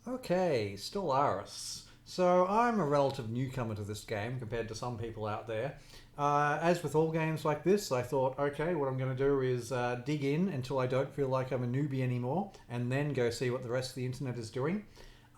Okay, Stellaris. So I'm a relative newcomer to this game compared to some people out there. As with all games like this, I thought, okay, what I'm going to do is dig in until I don't feel like I'm a newbie anymore, and then go see what the rest of the internet is doing.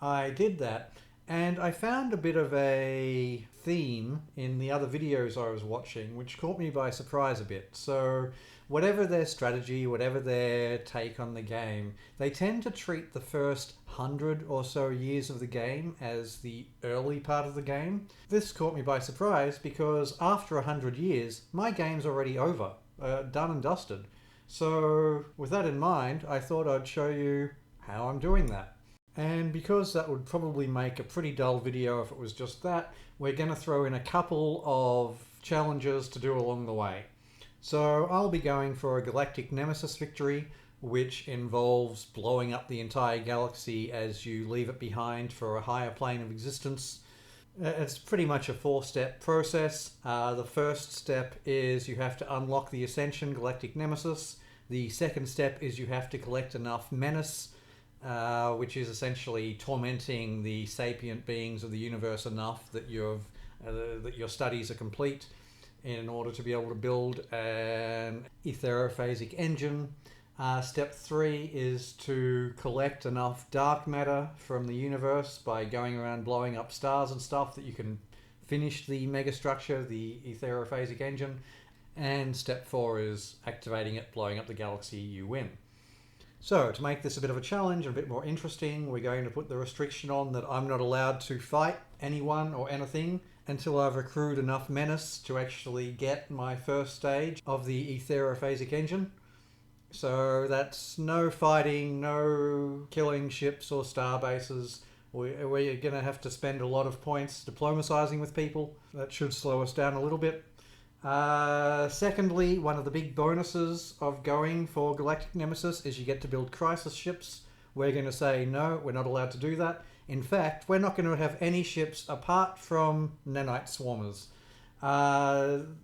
I did that, and I found a bit of a theme in the other videos I was watching, which caught me by surprise a bit. So, whatever their strategy, whatever their take on the game, they tend to treat the first 100 or so years of the game as the early part of the game. This caught me by surprise because after 100 years, my game's already over, done and dusted. So, with that in mind, I thought I'd show you how I'm doing that. And because that would probably make a pretty dull video if it was just that, we're going to throw in a couple of challenges to do along the way. So I'll be going for a galactic nemesis victory, which involves blowing up the entire galaxy as you leave it behind for a higher plane of existence. It's pretty much a 4-step process. The first step is you have to unlock the Ascension Galactic Nemesis. The second step is you have to collect enough menace, which is essentially tormenting the sapient beings of the universe enough that that your studies are complete in order to be able to build an etherophasic engine. Step 3 is to collect enough dark matter from the universe by going around blowing up stars and stuff that you can finish the megastructure, the etherophasic engine. And step 4 is activating it, blowing up the galaxy, you win. So, to make this a bit of a challenge and a bit more interesting, we're going to put the restriction on that I'm not allowed to fight anyone or anything until I've accrued enough menace to actually get my first stage of the etherophasic engine. So that's no fighting, no killing ships or star bases. We're going to have to spend a lot of points diplomatizing with people. That should slow us down a little bit. Secondly, one of the big bonuses of going for Galactic Nemesis is you get to build crisis ships. We're going to say no, we're not allowed to do that. In fact, we're not going to have any ships apart from nanite swarmers.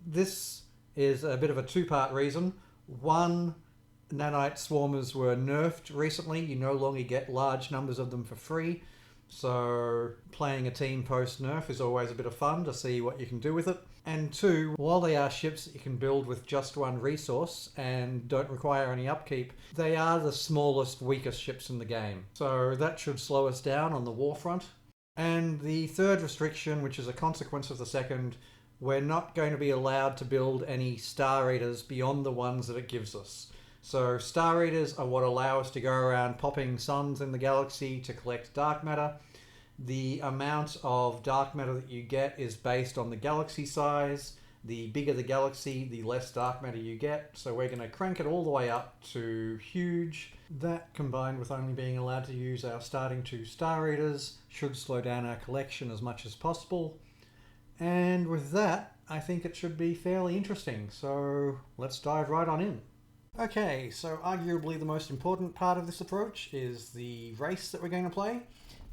This is a bit of a two-part reason. One, nanite swarmers were nerfed recently. You no longer get large numbers of them for free. So playing a team post-nerf is always a bit of fun to see what you can do with it. And two, while they are ships that you can build with just one resource and don't require any upkeep, they are the smallest, weakest ships in the game. So that should slow us down on the war front. And the third restriction, which is a consequence of the second, we're not going to be allowed to build any Star Eaters beyond the ones that it gives us. So Star Eaters are what allow us to go around popping suns in the galaxy to collect dark matter. The amount of dark matter that you get is based on the galaxy size. The bigger the galaxy, the less dark matter you get. So we're going to crank it all the way up to huge. That, combined with only being allowed to use our starting 2 Star Eaters, should slow down our collection as much as possible. And with that, I think it should be fairly interesting. So let's dive right on in. Okay, so arguably the most important part of this approach is the race that we're going to play.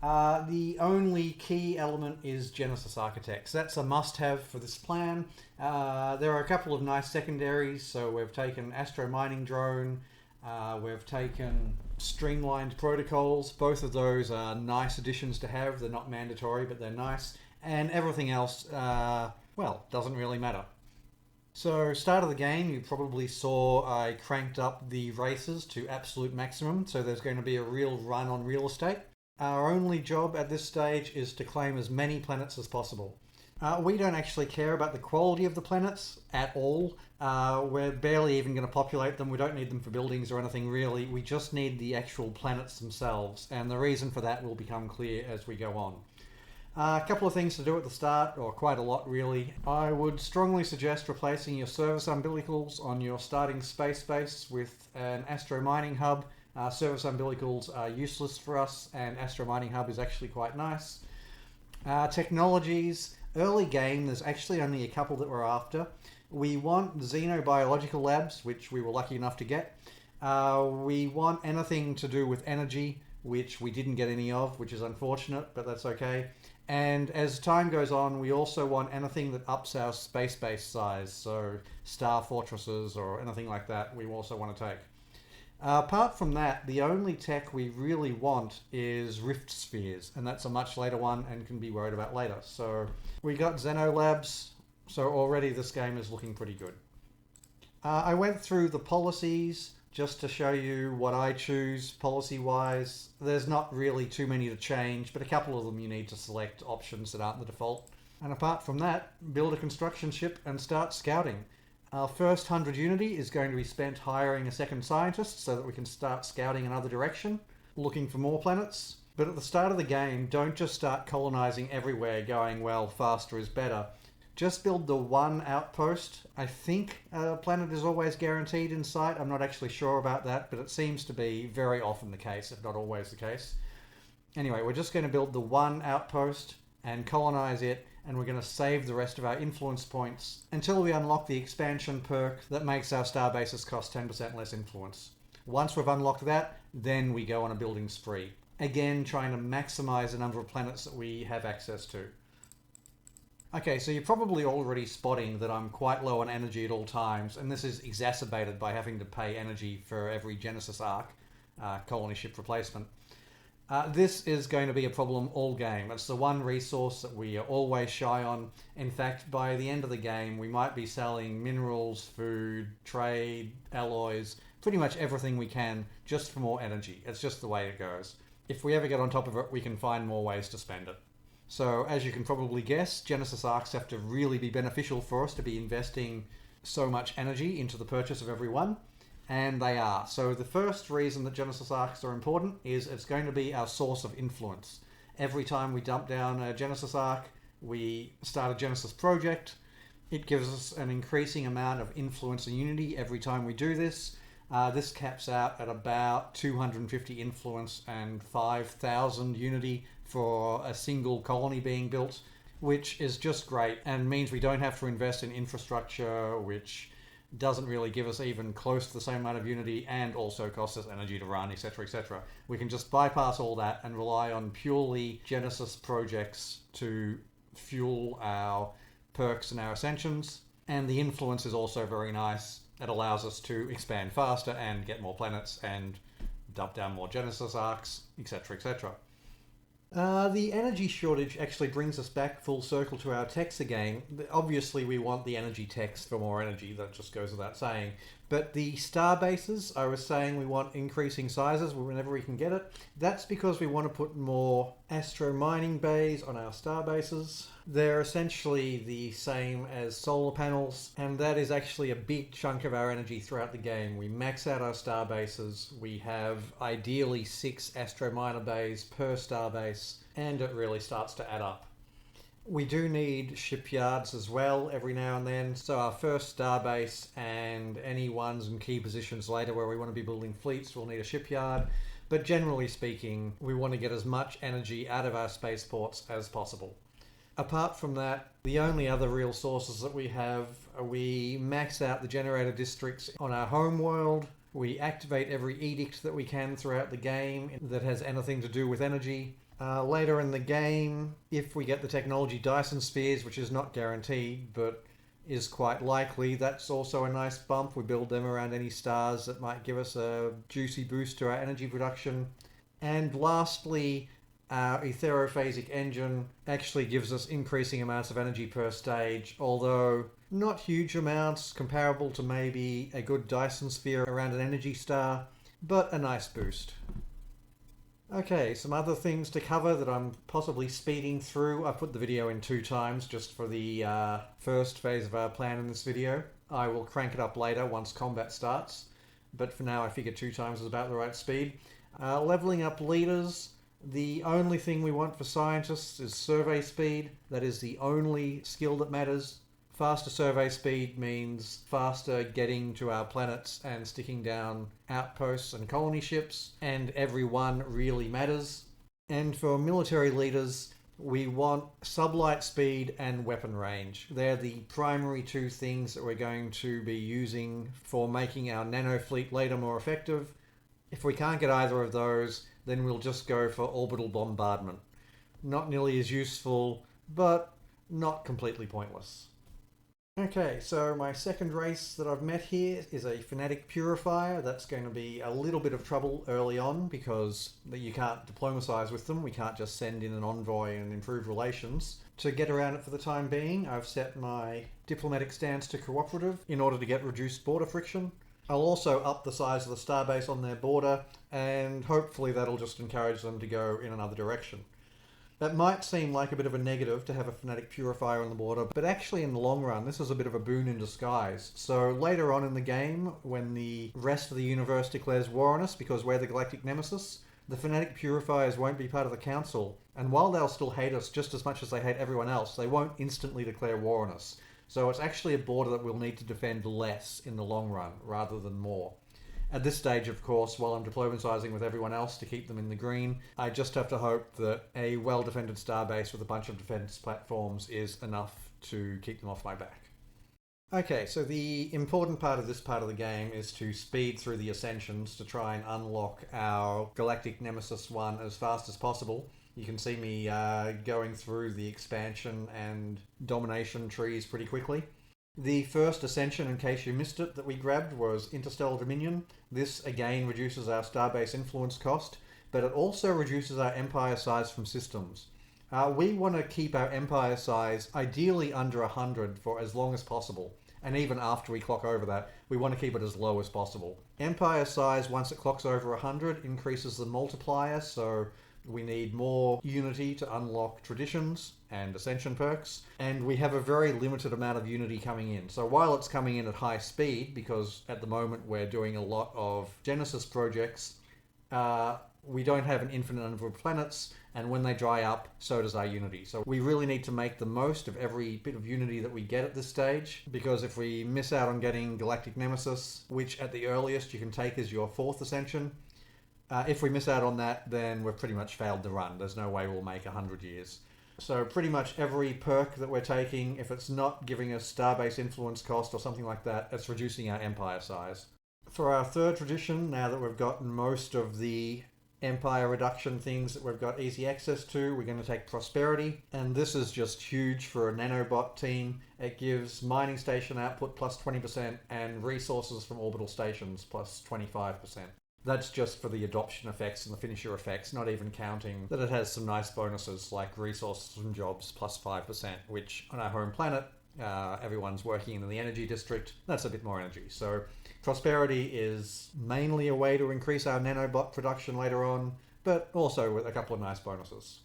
The only key element is Genesis Architects. That's a must-have for this plan. There are a couple of nice secondaries. So we've taken Astro Mining Drone, we've taken Streamlined Protocols. Both of those are nice additions to have. They're not mandatory, but they're nice. And everything else, well, doesn't really matter. So, start of the game, you probably saw I cranked up the races to absolute maximum. So there's going to be a real run on real estate. Our only job at this stage is to claim as many planets as possible. We don't actually care about the quality of the planets at all. We're barely even going to populate them. We don't need them for buildings or anything really. We just need the actual planets themselves. And the reason for that will become clear as we go on. A couple of things to do at the start, or quite a lot really. I would strongly suggest replacing your service umbilicals on your starting space base with an astro mining hub. Service umbilicals are useless for us, and astro mining hub is actually quite nice. Technologies. Early game, there's actually only a couple that we're after. We want xenobiological labs, which we were lucky enough to get. We want anything to do with energy, which we didn't get any of, which is unfortunate, but that's okay. And as time goes on, we also want anything that ups our space base size, so star fortresses or anything like that we also want to take. Apart from that, the only tech we really want is rift spheres, and that's a much later one and can be worried about later. So we got Xeno Labs, so already this game is looking pretty good. I went through the policies just to show you what I choose policy-wise. There's not really too many to change, but a couple of them you need to select options that aren't the default. And apart from that, build a construction ship and start scouting. Our first 100 Unity is going to be spent hiring a second scientist so that we can start scouting another direction, looking for more planets. But at the start of the game, don't just start colonizing everywhere going, well, faster is better. Just build the one outpost. I think a planet is always guaranteed in sight. I'm not actually sure about that, but it seems to be very often the case, if not always the case. Anyway, we're just going to build the one outpost and colonize it, and we're going to save the rest of our influence points until we unlock the expansion perk that makes our star bases cost 10% less influence. Once we've unlocked that, then we go on a building spree. Again, trying to maximize the number of planets that we have access to. Okay, so you're probably already spotting that I'm quite low on energy at all times, and this is exacerbated by having to pay energy for every Genesis Arc colony ship replacement. This is going to be a problem all game. It's the one resource that we are always shy on. In fact, by the end of the game, we might be selling minerals, food, trade, alloys, pretty much everything we can just for more energy. It's just the way it goes. If we ever get on top of it, we can find more ways to spend it. So, as you can probably guess, Genesis Arcs have to really be beneficial for us to be investing so much energy into the purchase of every one. And they are. So the first reason that Genesis Arcs are important is it's going to be our source of influence. Every time we dump down a Genesis Arc, we start a Genesis project. It gives us an increasing amount of influence and unity every time we do this. This caps out at about 250 influence and 5,000 unity for a single colony being built, which is just great and means we don't have to invest in infrastructure, which doesn't really give us even close to the same amount of unity and also costs us energy to run, etc., etc. We can just bypass all that and rely on purely Genesis projects to fuel our perks and our ascensions. And the influence is also very nice. It allows us to expand faster and get more planets and dump down more Genesis Arcs, etc., etc. The energy shortage actually brings us back full circle to our techs again. Obviously, we want the energy techs for more energy, that just goes without saying. But the star bases, I was saying we want increasing sizes whenever we can get it. That's because we want to put more astro mining bays on our star bases. They're essentially the same as solar panels, and that is actually a big chunk of our energy throughout the game. We max out our star bases. We have ideally 6 astro miner bays per star base, and it really starts to add up. We do need shipyards as well every now and then, so our first starbase and any ones in key positions later where we want to be building fleets will need a shipyard, but generally speaking we want to get as much energy out of our spaceports as possible. Apart from that, the only other real sources that we have, we max out the generator districts on our home world. We activate every edict that we can throughout the game that has anything to do with energy. Later in the game, if we get the technology Dyson spheres, which is not guaranteed but is quite likely, that's also a nice bump. We build them around any stars that might give us a juicy boost to our energy production. And lastly, our etherophasic engine actually gives us increasing amounts of energy per stage, although not huge amounts, comparable to maybe a good Dyson sphere around an energy star, but a nice boost. Okay, some other things to cover that I'm possibly speeding through. I put the video in 2 times just for the first phase of our plan in this video. I will crank it up later once combat starts, but for now I figure 2 times is about the right speed. Leveling up leaders. The only thing we want for scientists is survey speed. That is the only skill that matters. Faster survey speed means faster getting to our planets and sticking down outposts and colony ships, and every one really matters. And for military leaders, we want sublight speed and weapon range. They're the primary 2 things that we're going to be using for making our nano fleet later more effective. If we can't get either of those, then we'll just go for orbital bombardment. Not nearly as useful, but not completely pointless. Okay, so my second race that I've met here is a Fanatic Purifier. That's going to be a little bit of trouble early on because you can't diplomatize with them. We can't just send in an envoy and improve relations. To get around it for the time being, I've set my diplomatic stance to cooperative in order to get reduced border friction. I'll also up the size of the starbase on their border, and hopefully that'll just encourage them to go in another direction. That might seem like a bit of a negative to have a Fanatic Purifier on the border, but actually in the long run this is a bit of a boon in disguise. So later on in the game, when the rest of the universe declares war on us because we're the galactic nemesis, the Fanatic Purifiers won't be part of the council, and while they'll still hate us just as much as they hate everyone else, they won't instantly declare war on us. So it's actually a border that we'll need to defend less in the long run rather than more. At this stage, of course, while I'm diplomatizing with everyone else to keep them in the green, I just have to hope that a well-defended starbase with a bunch of defense platforms is enough to keep them off my back. Okay, so the important part of this part of the game is to speed through the ascensions to try and unlock our Galactic Nemesis 1 as fast as possible. You can see me going through the expansion and domination trees pretty quickly. The first ascension, in case you missed it, that we grabbed was Interstellar Dominion. This again reduces our starbase influence cost, but it also reduces our empire size from systems. We want to keep our empire size ideally under 100 for as long as possible, and even after we clock over that, we want to keep it as low as possible. Empire size, once it clocks over 100, increases the multiplier, so we need more unity to unlock traditions and ascension perks, and we have a very limited amount of unity coming in. So while it's coming in at high speed, because at the moment we're doing a lot of Genesis projects, we don't have an infinite number of planets, and when they dry up, so does our unity. So we really need to make the most of every bit of unity that we get at this stage, because if we miss out on getting Galactic Nemesis, which at the earliest you can take as your 4th ascension, if we miss out on that, then we've pretty much failed the run. There's no way we'll make 100 years. So pretty much every perk that we're taking, if it's not giving us starbase influence cost or something like that, it's reducing our empire size. For our 3rd tradition, now that we've gotten most of the empire reduction things that we've got easy access to, we're going to take prosperity, and this is just huge for a nanobot team. It gives mining station output plus 20% and resources from orbital stations plus 25%. That's just for the adoption effects and the finisher effects, not even counting that it has some nice bonuses like resources from jobs plus 5%, which on our home planet, everyone's working in the energy district, that's a bit more energy. So prosperity is mainly a way to increase our nanobot production later on, but also with a couple of nice bonuses.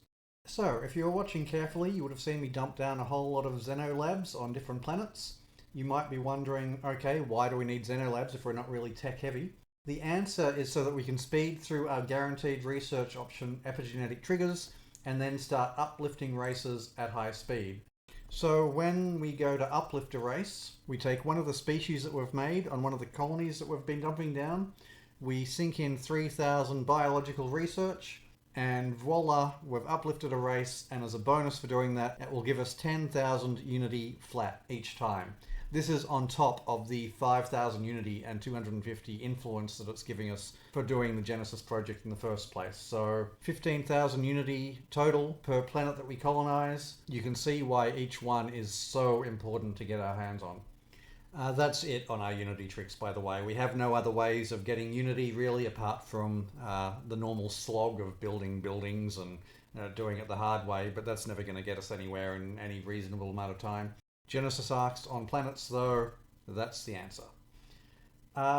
So if you were watching carefully, you would have seen me dump down a whole lot of Xenolabs on different planets. You might be wondering, okay, why do we need Xenolabs if we're not really tech heavy? The answer is so that we can speed through our guaranteed research option epigenetic triggers and then start uplifting races at high speed. So when we go to uplift a race, we take one of the species that we've made on one of the colonies that we've been dumping down, we sink in 3,000 biological research, and voila, we've uplifted a race, and as a bonus for doing that, it will give us 10,000 unity flat each time. This is on top of the 5,000 unity and 250 influence that it's giving us for doing the Genesis project in the first place. So 15,000 unity total per planet that we colonize. You can see why each one is so important to get our hands on. That's it on our unity tricks, by the way. We have no other ways of getting unity really apart from the normal slog of building buildings and doing it the hard way, but that's never going to get us anywhere in any reasonable amount of time. Genesis arcs on planets, though, that's the answer.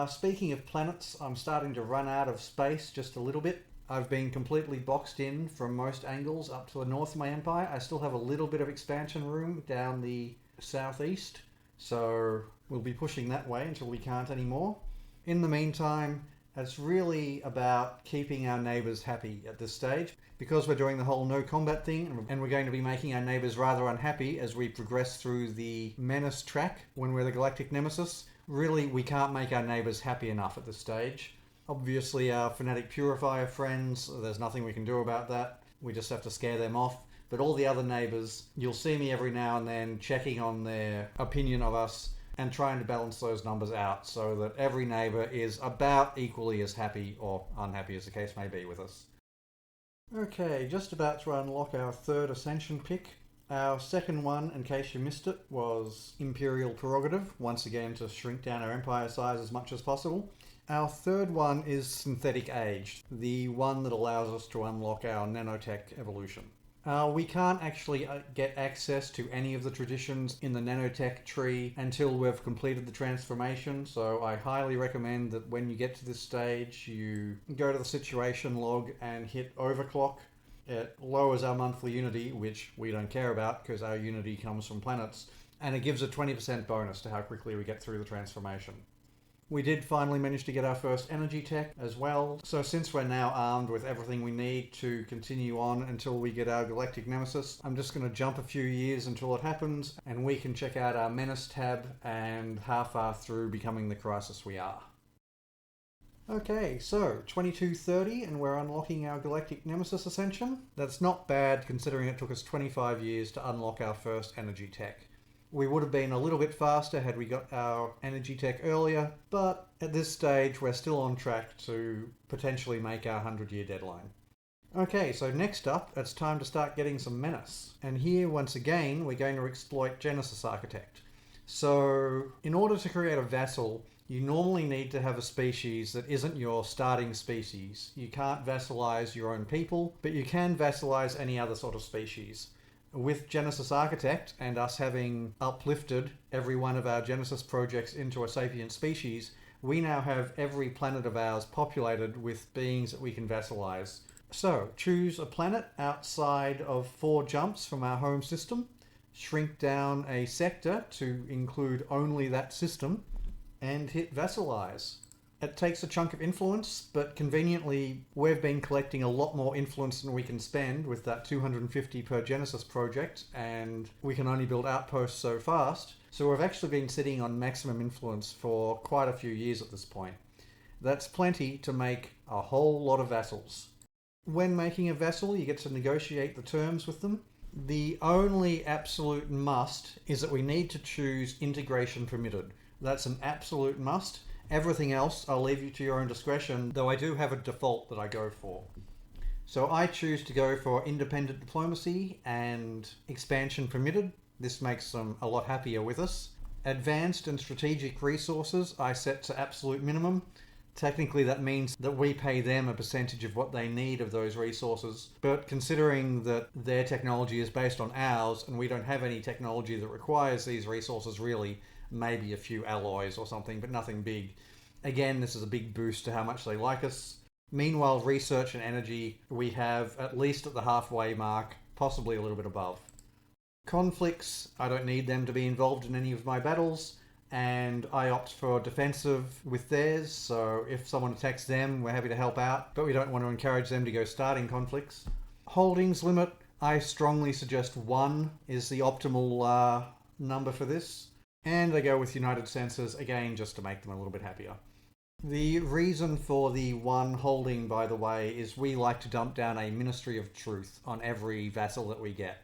Speaking of planets, I'm starting to run out of space just a little bit. I've been completely boxed in from most angles up to the north of my empire. I still have a little bit of expansion room down the southeast, so we'll be pushing that way until we can't anymore. In the meantime, it's really about keeping our neighbours happy at this stage. Because we're doing the whole no combat thing, and we're going to be making our neighbours rather unhappy as we progress through the menace track when we're the Galactic Nemesis, really we can't make our neighbours happy enough at this stage. Obviously our Fanatic Purifier friends, there's nothing we can do about that. We just have to scare them off. But all the other neighbours, you'll see me every now and then checking on their opinion of us and trying to balance those numbers out so that every neighbour is about equally as happy or unhappy as the case may be with us. Okay, just about to unlock our 3rd ascension pick. Our second one, in case you missed it, was Imperial Prerogative, once again to shrink down our empire size as much as possible. Our third one is Synthetic Age, the one that allows us to unlock our nanotech evolution. We can't actually get access to any of the traditions in the nanotech tree until we've completed the transformation, so I highly recommend that when you get to this stage you go to the situation log and hit overclock. It lowers our monthly unity, which we don't care about because our unity comes from planets, and it gives a 20% bonus to how quickly we get through the transformation. We did finally manage to get our first energy tech as well, so since we're now armed with everything we need to continue on until we get our galactic nemesis, I'm just going to jump a few years until it happens and we can check out our menace tab and how far through becoming the crisis we are. Okay, so 2230 and we're unlocking our galactic nemesis ascension. That's not bad considering it took us 25 years to unlock our first energy tech. We would have been a little bit faster had we got our energy tech earlier, but at this stage we're still on track to potentially make our 100-year deadline. Okay, so next up, it's time to start getting some menace. And here, once again, we're going to exploit Genesis Architect. So, in order to create a vassal, you normally need to have a species that isn't your starting species. You can't vassalize your own people, but you can vassalize any other sort of species. With Genesis Architect and us having uplifted every one of our Genesis projects into a sapient species, we now have every planet of ours populated with beings that we can vassalize. So, choose a planet outside of 4 jumps from our home system, shrink down a sector to include only that system, and hit vassalize. It takes a chunk of influence, but conveniently we've been collecting a lot more influence than we can spend with that 250 per Genesis project, and we can only build outposts so fast, so we've actually been sitting on maximum influence for quite a few years at this point. That's plenty to make a whole lot of vassals. When making a vassal, you get to negotiate the terms with them. The only absolute must is that we need to choose integration permitted. That's an absolute must. Everything else, I'll leave you to your own discretion, though I do have a default that I go for. So I choose to go for independent diplomacy and expansion permitted. This makes them a lot happier with us. Advanced and strategic resources I set to absolute minimum. Technically that means that we pay them a percentage of what they need of those resources, but considering that their technology is based on ours and we don't have any technology that requires these resources really, maybe a few alloys or something, but nothing big. Again, this is a big boost to how much they like us. Meanwhile, research and energy we have at least at the halfway mark, possibly a little bit above. Conflicts, I don't need them to be involved in any of my battles, and I opt for defensive with theirs, so if someone attacks them, we're happy to help out, but we don't want to encourage them to go starting conflicts. Holdings limit, I strongly suggest 1 is the optimal number for this. And I go with United Senses, again, just to make them a little bit happier. The reason for the 1 holding, by the way, is we like to dump down a Ministry of Truth on every vassal that we get.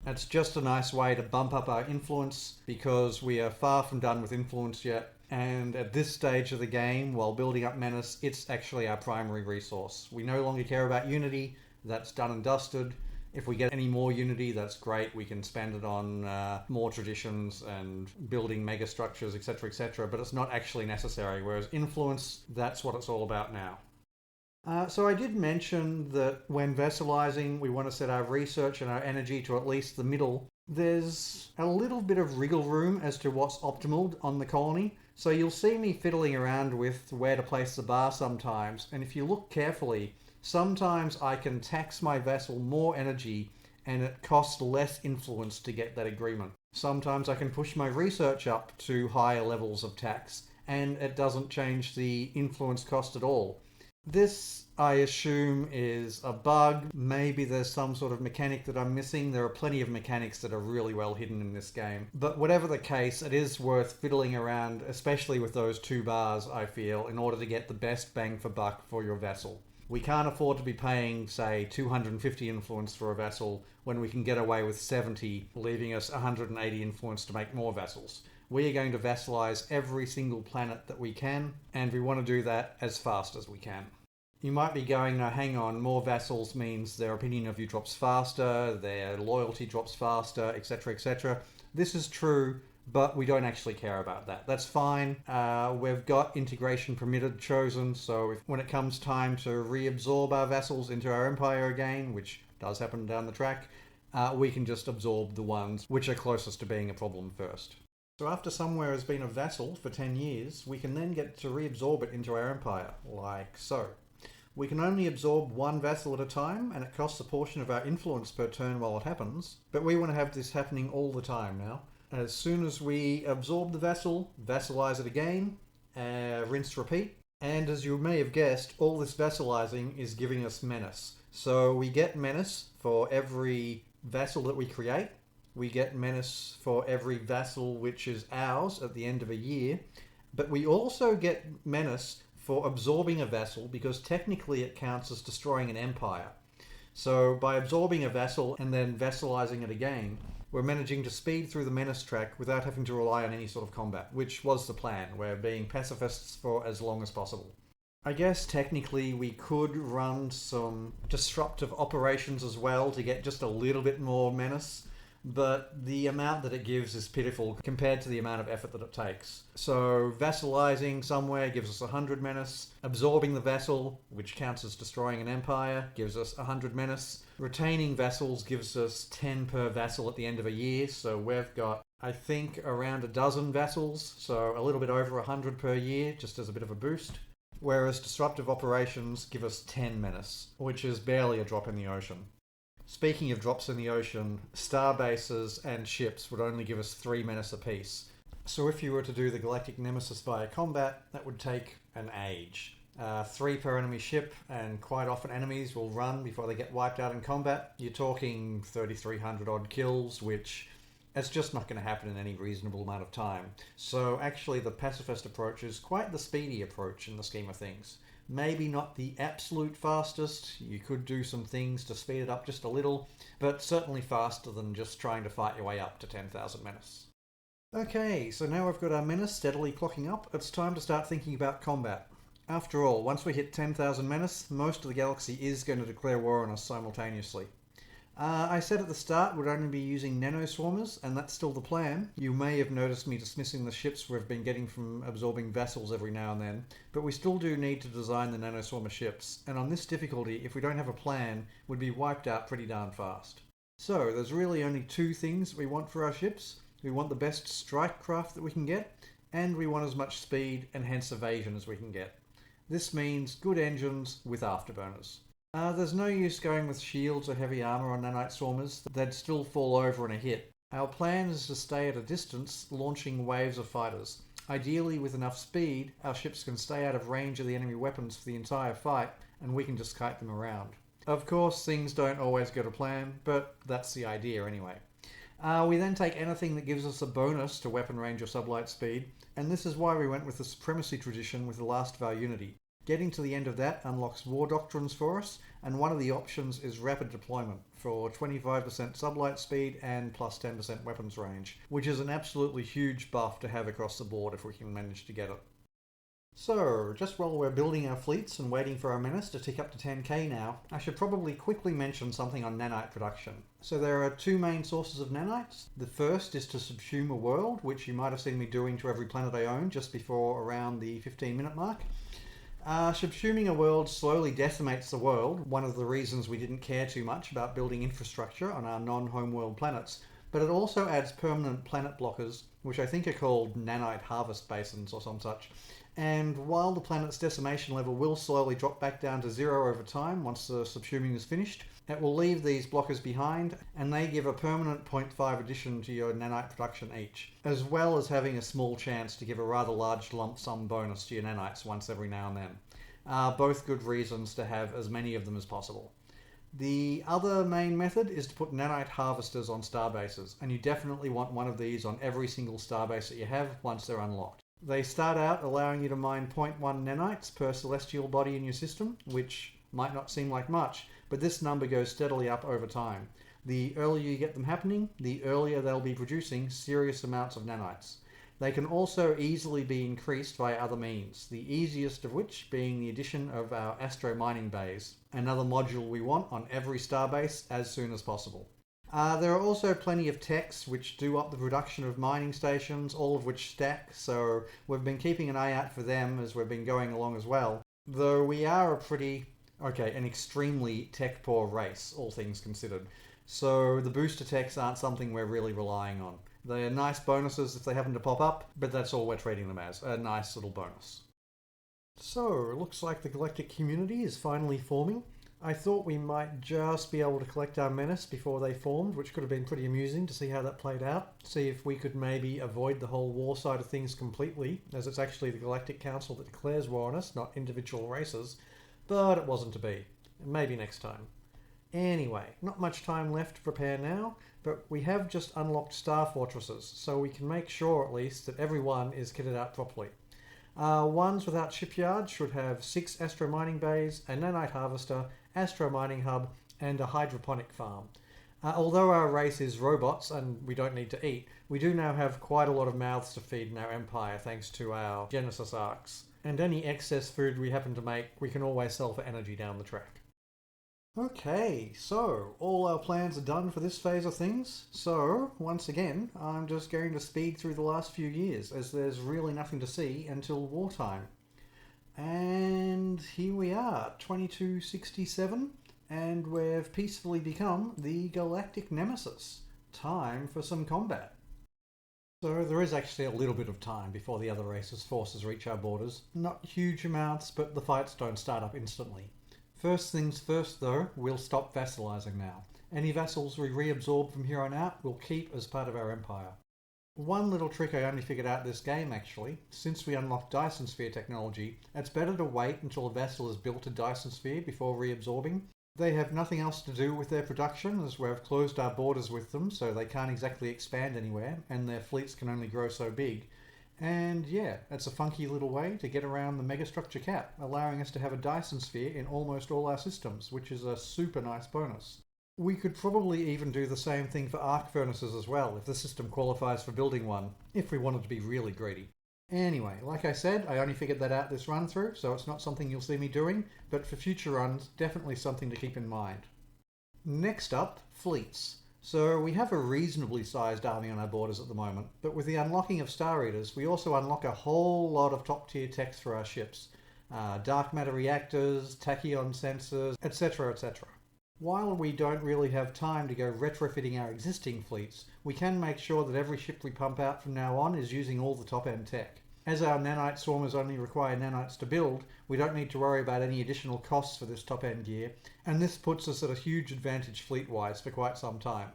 It's just a nice way to bump up our influence, because we are far from done with influence yet, and at this stage of the game, while building up Menace, it's actually our primary resource. We no longer care about Unity, that's done and dusted. If we get any more Unity, that's great. We can spend it on more traditions and building mega structures, etc., but it's not actually necessary. Whereas influence, that's what it's all about now. So I did mention that when vassalizing, we want to set our research and our energy to at least the middle. There's a little bit of wriggle room as to what's optimal on the colony. So you'll see me fiddling around with where to place the bar sometimes. And if you look carefully, sometimes I can tax my vassal more energy and it costs less influence to get that agreement. Sometimes I can push my research up to higher levels of tax and it doesn't change the influence cost at all. This, I assume, is a bug. Maybe there's some sort of mechanic that I'm missing. There are plenty of mechanics that are really well hidden in this game. But whatever the case, it is worth fiddling around, especially with those 2 bars, I feel, in order to get the best bang for buck for your vassal. We can't afford to be paying, say, 250 influence for a vassal when we can get away with 70, leaving us 180 influence to make more vassals. We are going to vassalize every single planet that we can, and we want to do that as fast as we can. You might be going, no, hang on, more vassals means their opinion of you drops faster, their loyalty drops faster, etc., etc. This is true, but we don't actually care about that. That's fine. We've got integration permitted chosen, so when it comes time to reabsorb our vassals into our empire again, which does happen down the track, we can just absorb the ones which are closest to being a problem first. So after somewhere has been a vassal for 10 years, we can then get to reabsorb it into our empire, like so. We can only absorb one vassal at a time, and it costs a portion of our influence per turn while it happens, but we want to have this happening all the time now. As soon as we absorb the vassal, vassalize it again, rinse, repeat. And as you may have guessed, all this vassalizing is giving us menace. So we get menace for every vassal that we create. We get menace for every vassal which is ours at the end of a year. But we also get menace for absorbing a vassal because technically it counts as destroying an empire. So by absorbing a vassal and then vassalizing it again, we're managing to speed through the menace track without having to rely on any sort of combat, which was the plan. We're being pacifists for as long as possible. I guess technically we could run some disruptive operations as well to get just a little bit more menace, but the amount that it gives is pitiful compared to the amount of effort that it takes. So vassalizing somewhere gives us 100 menace, absorbing the vassal, which counts as destroying an empire, gives us 100 menace, retaining vassals gives us 10 per vassal at the end of a year, so we've got, I think, around a dozen vassals, so a little bit over 100 per year, just as a bit of a boost. Whereas disruptive operations give us 10 menace, which is barely a drop in the ocean. Speaking of drops in the ocean, star bases and ships would only give us 3 menace apiece. So if you were to do the galactic nemesis via combat, that would take an age. 3 per enemy ship, and quite often enemies will run before they get wiped out in combat. You're talking 3,300 odd kills, which it's just not going to happen in any reasonable amount of time. So actually the pacifist approach is quite the speedy approach in the scheme of things. Maybe not the absolute fastest, you could do some things to speed it up just a little, but certainly faster than just trying to fight your way up to 10,000 menace. Okay, so now we've got our menace steadily clocking up, it's time to start thinking about combat. After all, once we hit 10,000 menace, most of the galaxy is going to declare war on us simultaneously. I said at the start we'd only be using nanoswarmers, and that's still the plan. You may have noticed me dismissing the ships we've been getting from absorbing vassals every now and then, but we still do need to design the nanoswarmer ships, and on this difficulty, if we don't have a plan, we'd be wiped out pretty darn fast. So, there's really only 2 things we want for our ships. We want the best strike craft that we can get, and we want as much speed and hence evasion as we can get. This means good engines with afterburners. There's no use going with shields or heavy armour on nanite swarmers, they'd still fall over in a hit. Our plan is to stay at a distance, launching waves of fighters. Ideally, with enough speed, our ships can stay out of range of the enemy weapons for the entire fight, and we can just kite them around. Of course, things don't always go to plan, but that's the idea anyway. We then take anything that gives us a bonus to weapon range or sublight speed, and this is why we went with the supremacy tradition with the last of our unity. Getting to the end of that unlocks war doctrines for us, and one of the options is rapid deployment for 25% sublight speed and plus 10% weapons range, which is an absolutely huge buff to have across the board if we can manage to get it. So, just while we're building our fleets and waiting for our menace to tick up to 10k now, I should probably quickly mention something on nanite production. So there are 2 main sources of nanites. The first is to subsume a world, which you might have seen me doing to every planet I own just before around the 15-minute mark. Subsuming a world slowly decimates the world, one of the reasons we didn't care too much about building infrastructure on our non-homeworld planets, but it also adds permanent planet blockers, which I think are called nanite harvest basins or some such. And while the planet's decimation level will slowly drop back down to 0 over time once the subsuming is finished, it will leave these blockers behind, and they give a permanent 0.5 addition to your nanite production each, as well as having a small chance to give a rather large lump sum bonus to your nanites once every now and then. Both good reasons to have as many of them as possible. The other main method is to put nanite harvesters on starbases, and you definitely want one of these on every single starbase that you have once they're unlocked. They start out allowing you to mine 0.1 nanites per celestial body in your system, which might not seem like much, but this number goes steadily up over time. The earlier you get them happening, the earlier they'll be producing serious amounts of nanites. They can also easily be increased via other means, the easiest of which being the addition of our astro mining bays, another module we want on every starbase as soon as possible. There are also plenty of techs which do up the production of mining stations, all of which stack, so we've been keeping an eye out for them as we've been going along as well. Though we are an extremely tech-poor race, all things considered. So the booster techs aren't something we're really relying on. They're nice bonuses if they happen to pop up, but that's all we're treating them as, a nice little bonus. So, it looks like the galactic community is finally forming. I thought we might just be able to collect our menace before they formed, which could have been pretty amusing to see how that played out. See if we could maybe avoid the whole war side of things completely, as it's actually the Galactic Council that declares war on us, not individual races. But it wasn't to be. Maybe next time. Anyway, not much time left to prepare now, but we have just unlocked star fortresses, so we can make sure at least that everyone is kitted out properly. Ones without shipyards should have 6 astro mining bays, a nanite harvester, astro mining hub, and a hydroponic farm. Although our race is robots and we don't need to eat, we do now have quite a lot of mouths to feed in our empire thanks to our Genesis arcs. And any excess food we happen to make, we can always sell for energy down the track. Okay, so all our plans are done for this phase of things. So, once again, I'm just going to speed through the last few years, as there's really nothing to see until wartime. And here we are, 2267, and we've peacefully become the galactic nemesis. Time for some combat. So there is actually a little bit of time before the other races' forces reach our borders. Not huge amounts, but the fights don't start up instantly. First things first though, we'll stop vassalizing now. Any vassals we reabsorb from here on out we'll keep as part of our empire. One little trick I only figured out this game actually, since we unlocked Dyson Sphere technology, it's better to wait until a vassal has built a Dyson Sphere before reabsorbing. They have nothing else to do with their production as we've closed our borders with them, so they can't exactly expand anywhere and their fleets can only grow so big. And yeah, it's a funky little way to get around the megastructure cap, allowing us to have a Dyson Sphere in almost all our systems, which is a super nice bonus. We could probably even do the same thing for arc furnaces as well, if the system qualifies for building one, if we wanted to be really greedy. Anyway, like I said, I only figured that out this run through, so it's not something you'll see me doing, but for future runs, definitely something to keep in mind. Next up, fleets. So we have a reasonably sized army on our borders at the moment, but with the unlocking of Star Eaters, we also unlock a whole lot of top tier techs for our ships. Dark matter reactors, tachyon sensors, etc, etc. While we don't really have time to go retrofitting our existing fleets, we can make sure that every ship we pump out from now on is using all the top end tech. As our nanite swarmers only require nanites to build, we don't need to worry about any additional costs for this top end gear, and this puts us at a huge advantage fleet-wise for quite some time.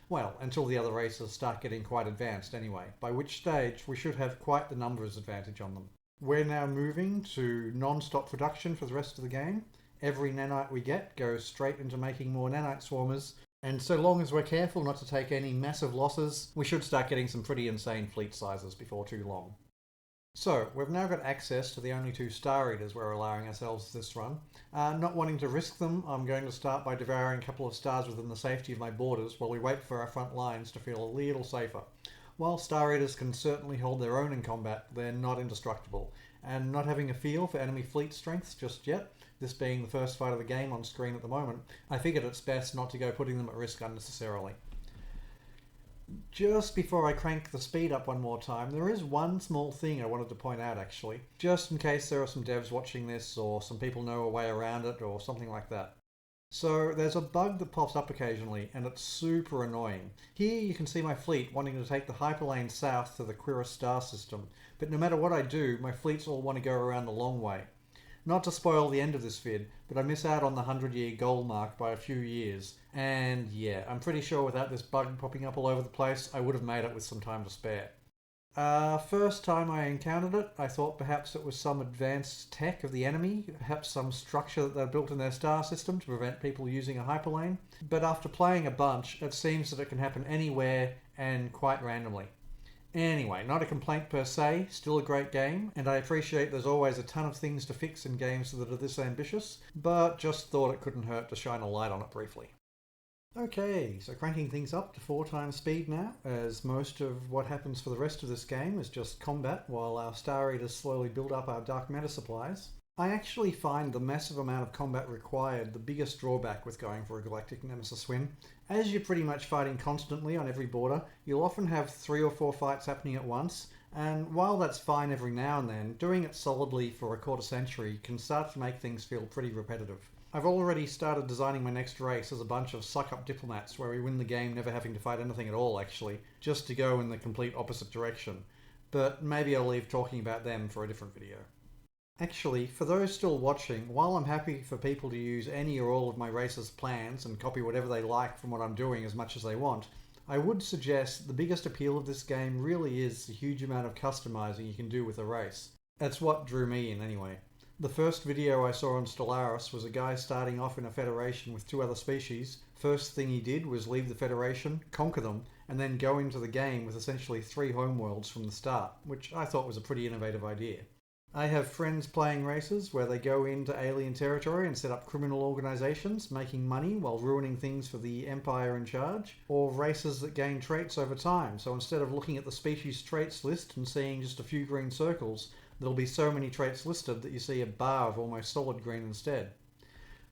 Well, until the other races start getting quite advanced anyway, by which stage we should have quite the numbers advantage on them. We're now moving to non-stop production for the rest of the game. Every nanite we get goes straight into making more nanite swarmers, and so long as we're careful not to take any massive losses, we should start getting some pretty insane fleet sizes before too long. So, we've now got access to the only 2 Star Eaters we're allowing ourselves this run. Not wanting to risk them, I'm going to start by devouring a couple of stars within the safety of my borders while we wait for our front lines to feel a little safer. While Star Eaters can certainly hold their own in combat, they're not indestructible, and not having a feel for enemy fleet strengths just yet, this being the first fight of the game on screen at the moment, I figured it's best not to go putting them at risk unnecessarily. Just before I crank the speed up one more time, there is one small thing I wanted to point out actually, just in case there are some devs watching this or some people know a way around it or something like that. So there's a bug that pops up occasionally and it's super annoying. Here you can see my fleet wanting to take the hyperlane south to the Quiris star system, but no matter what I do, my fleets all want to go around the long way. Not to spoil the end of this vid, but I miss out on the 100-year goal mark by a few years. And yeah, I'm pretty sure without this bug popping up all over the place, I would have made it with some time to spare. First time I encountered it, I thought perhaps it was some advanced tech of the enemy, perhaps some structure that they'd built in their star system to prevent people using a hyperlane. But after playing a bunch, it seems that it can happen anywhere and quite randomly. Anyway, not a complaint per se, still a great game, and I appreciate there's always a ton of things to fix in games that are this ambitious, but just thought it couldn't hurt to shine a light on it briefly. Okay, so cranking things up to 4 times speed now, as most of what happens for the rest of this game is just combat while our Star Eaters slowly build up our dark matter supplies. I actually find the massive amount of combat required the biggest drawback with going for a galactic nemesis win. As you're pretty much fighting constantly on every border, you'll often have 3 or 4 fights happening at once, and while that's fine every now and then, doing it solidly for a quarter century can start to make things feel pretty repetitive. I've already started designing my next race as a bunch of suck-up diplomats where we win the game never having to fight anything at all actually, just to go in the complete opposite direction. But maybe I'll leave talking about them for a different video. Actually, for those still watching, while I'm happy for people to use any or all of my race's plans and copy whatever they like from what I'm doing as much as they want, I would suggest the biggest appeal of this game really is the huge amount of customizing you can do with a race. That's what drew me in anyway. The first video I saw on Stellaris was a guy starting off in a federation with 2 other species. First thing he did was leave the federation, conquer them, and then go into the game with essentially 3 homeworlds from the start, which I thought was a pretty innovative idea. I have friends playing races where they go into alien territory and set up criminal organisations, making money while ruining things for the empire in charge, or races that gain traits over time, so instead of looking at the species traits list and seeing just a few green circles, there'll be so many traits listed that you see a bar of almost solid green instead.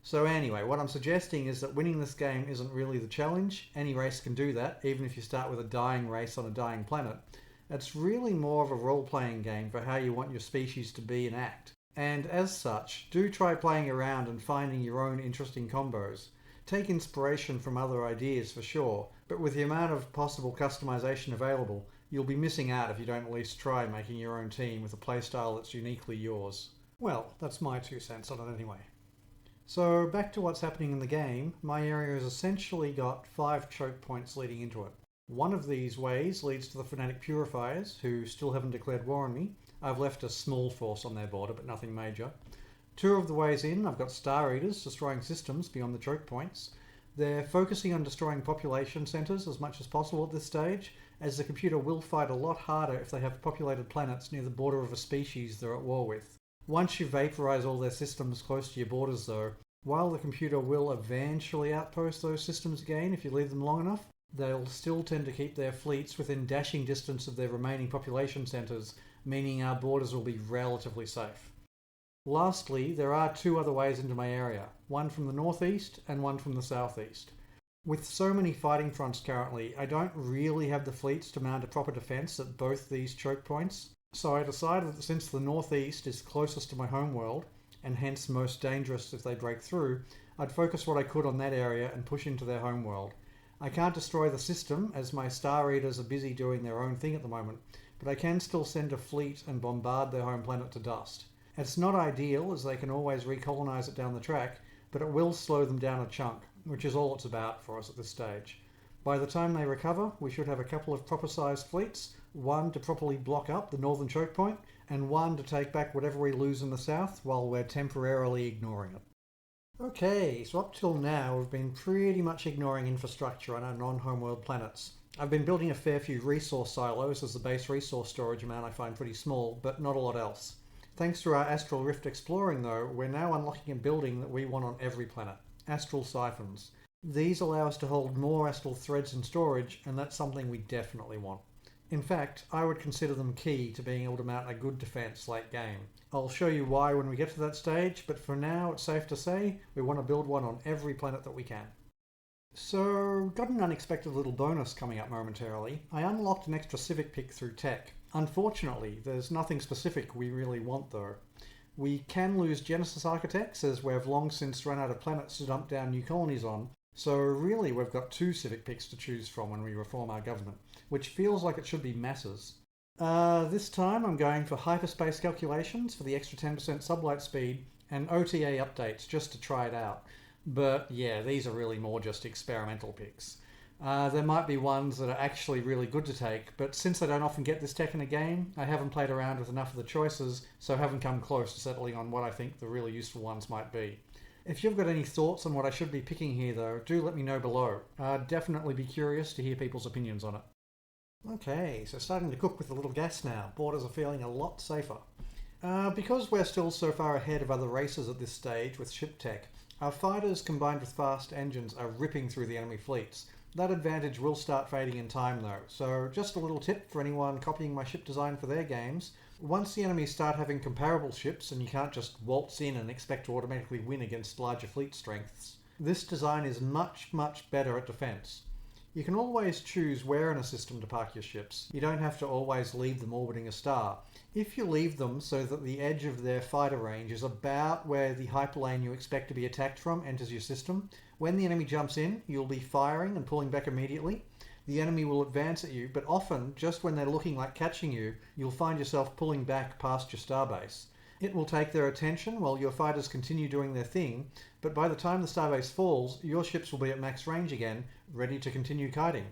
So anyway, what I'm suggesting is that winning this game isn't really the challenge. Any race can do that, even if you start with a dying race on a dying planet. It's really more of a role-playing game for how you want your species to be and act. And as such, do try playing around and finding your own interesting combos. Take inspiration from other ideas for sure, but with the amount of possible customization available, you'll be missing out if you don't at least try making your own team with a playstyle that's uniquely yours. Well, that's my 2 cents on it anyway. So back to what's happening in the game, my area has essentially got 5 choke points leading into it. One of these ways leads to the Fanatic Purifiers, who still haven't declared war on me. I've left a small force on their border, but nothing major. 2 of the ways in, I've got Star Eaters destroying systems beyond the choke points. They're focusing on destroying population centres as much as possible at this stage, as the computer will fight a lot harder if they have populated planets near the border of a species they're at war with. Once you vaporise all their systems close to your borders though, while the computer will eventually outpost those systems again if you leave them long enough, they'll still tend to keep their fleets within dashing distance of their remaining population centres, meaning our borders will be relatively safe. Lastly, there are 2 other ways into my area, one from the northeast and one from the southeast. With so many fighting fronts currently, I don't really have the fleets to mount a proper defence at both these choke points, so I decided that since the northeast is closest to my homeworld, and hence most dangerous if they break through, I'd focus what I could on that area and push into their homeworld. I can't destroy the system as my Star Eaters are busy doing their own thing at the moment, but I can still send a fleet and bombard their home planet to dust. It's not ideal as they can always recolonise it down the track, but it will slow them down a chunk, which is all it's about for us at this stage. By the time they recover, we should have a couple of proper sized fleets, one to properly block up the northern choke point, and one to take back whatever we lose in the south while we're temporarily ignoring it. Okay, so up till now we've been pretty much ignoring infrastructure on our non-homeworld planets. I've been building a fair few resource silos as the base resource storage amount I find pretty small, but not a lot else. Thanks to our Astral Rift exploring though, we're now unlocking a building that we want on every planet, Astral Siphons. These allow us to hold more astral threads in storage, and that's something we definitely want. In fact, I would consider them key to being able to mount a good defence late game. I'll show you why when we get to that stage, but for now it's safe to say we want to build one on every planet that we can. So, got an unexpected little bonus coming up momentarily. I unlocked an extra civic pick through tech. Unfortunately, there's nothing specific we really want though. We can lose Genesis Architects as we've long since run out of planets to dump down new colonies on, so really we've got 2 civic picks to choose from when we reform our government, which feels like it should be masses. This time I'm going for hyperspace calculations for the extra 10% sublight speed and OTA updates just to try it out. But yeah, these are really more just experimental picks. There might be ones that are actually really good to take, but since I don't often get this tech in a game, I haven't played around with enough of the choices, so I haven't come close to settling on what I think the really useful ones might be. If you've got any thoughts on what I should be picking here though, do let me know below. I'd definitely be curious to hear people's opinions on it. Okay, so starting to cook with a little gas now. Borders are feeling a lot safer. Because we're still so far ahead of other races at this stage with ship tech, Our fighters combined with fast engines are ripping through the enemy fleets. That advantage will start fading in time though, so just a little tip for anyone copying my ship design for their games. Once the enemies start having comparable ships and you can't just waltz in and expect to automatically win against larger fleet strengths, this design is much better at defense. You can always choose where in a system to park your ships. You don't have to always leave them orbiting a star. If you leave them so that the edge of their fighter range is about where the hyperlane you expect to be attacked from enters your system, when the enemy jumps in, you'll be firing and pulling back immediately. The enemy will advance at you, but often, just when they're looking like catching you, you'll find yourself pulling back past your starbase. It will take their attention while your fighters continue doing their thing, but by the time the starbase falls, your ships will be at max range again, ready to continue kiting.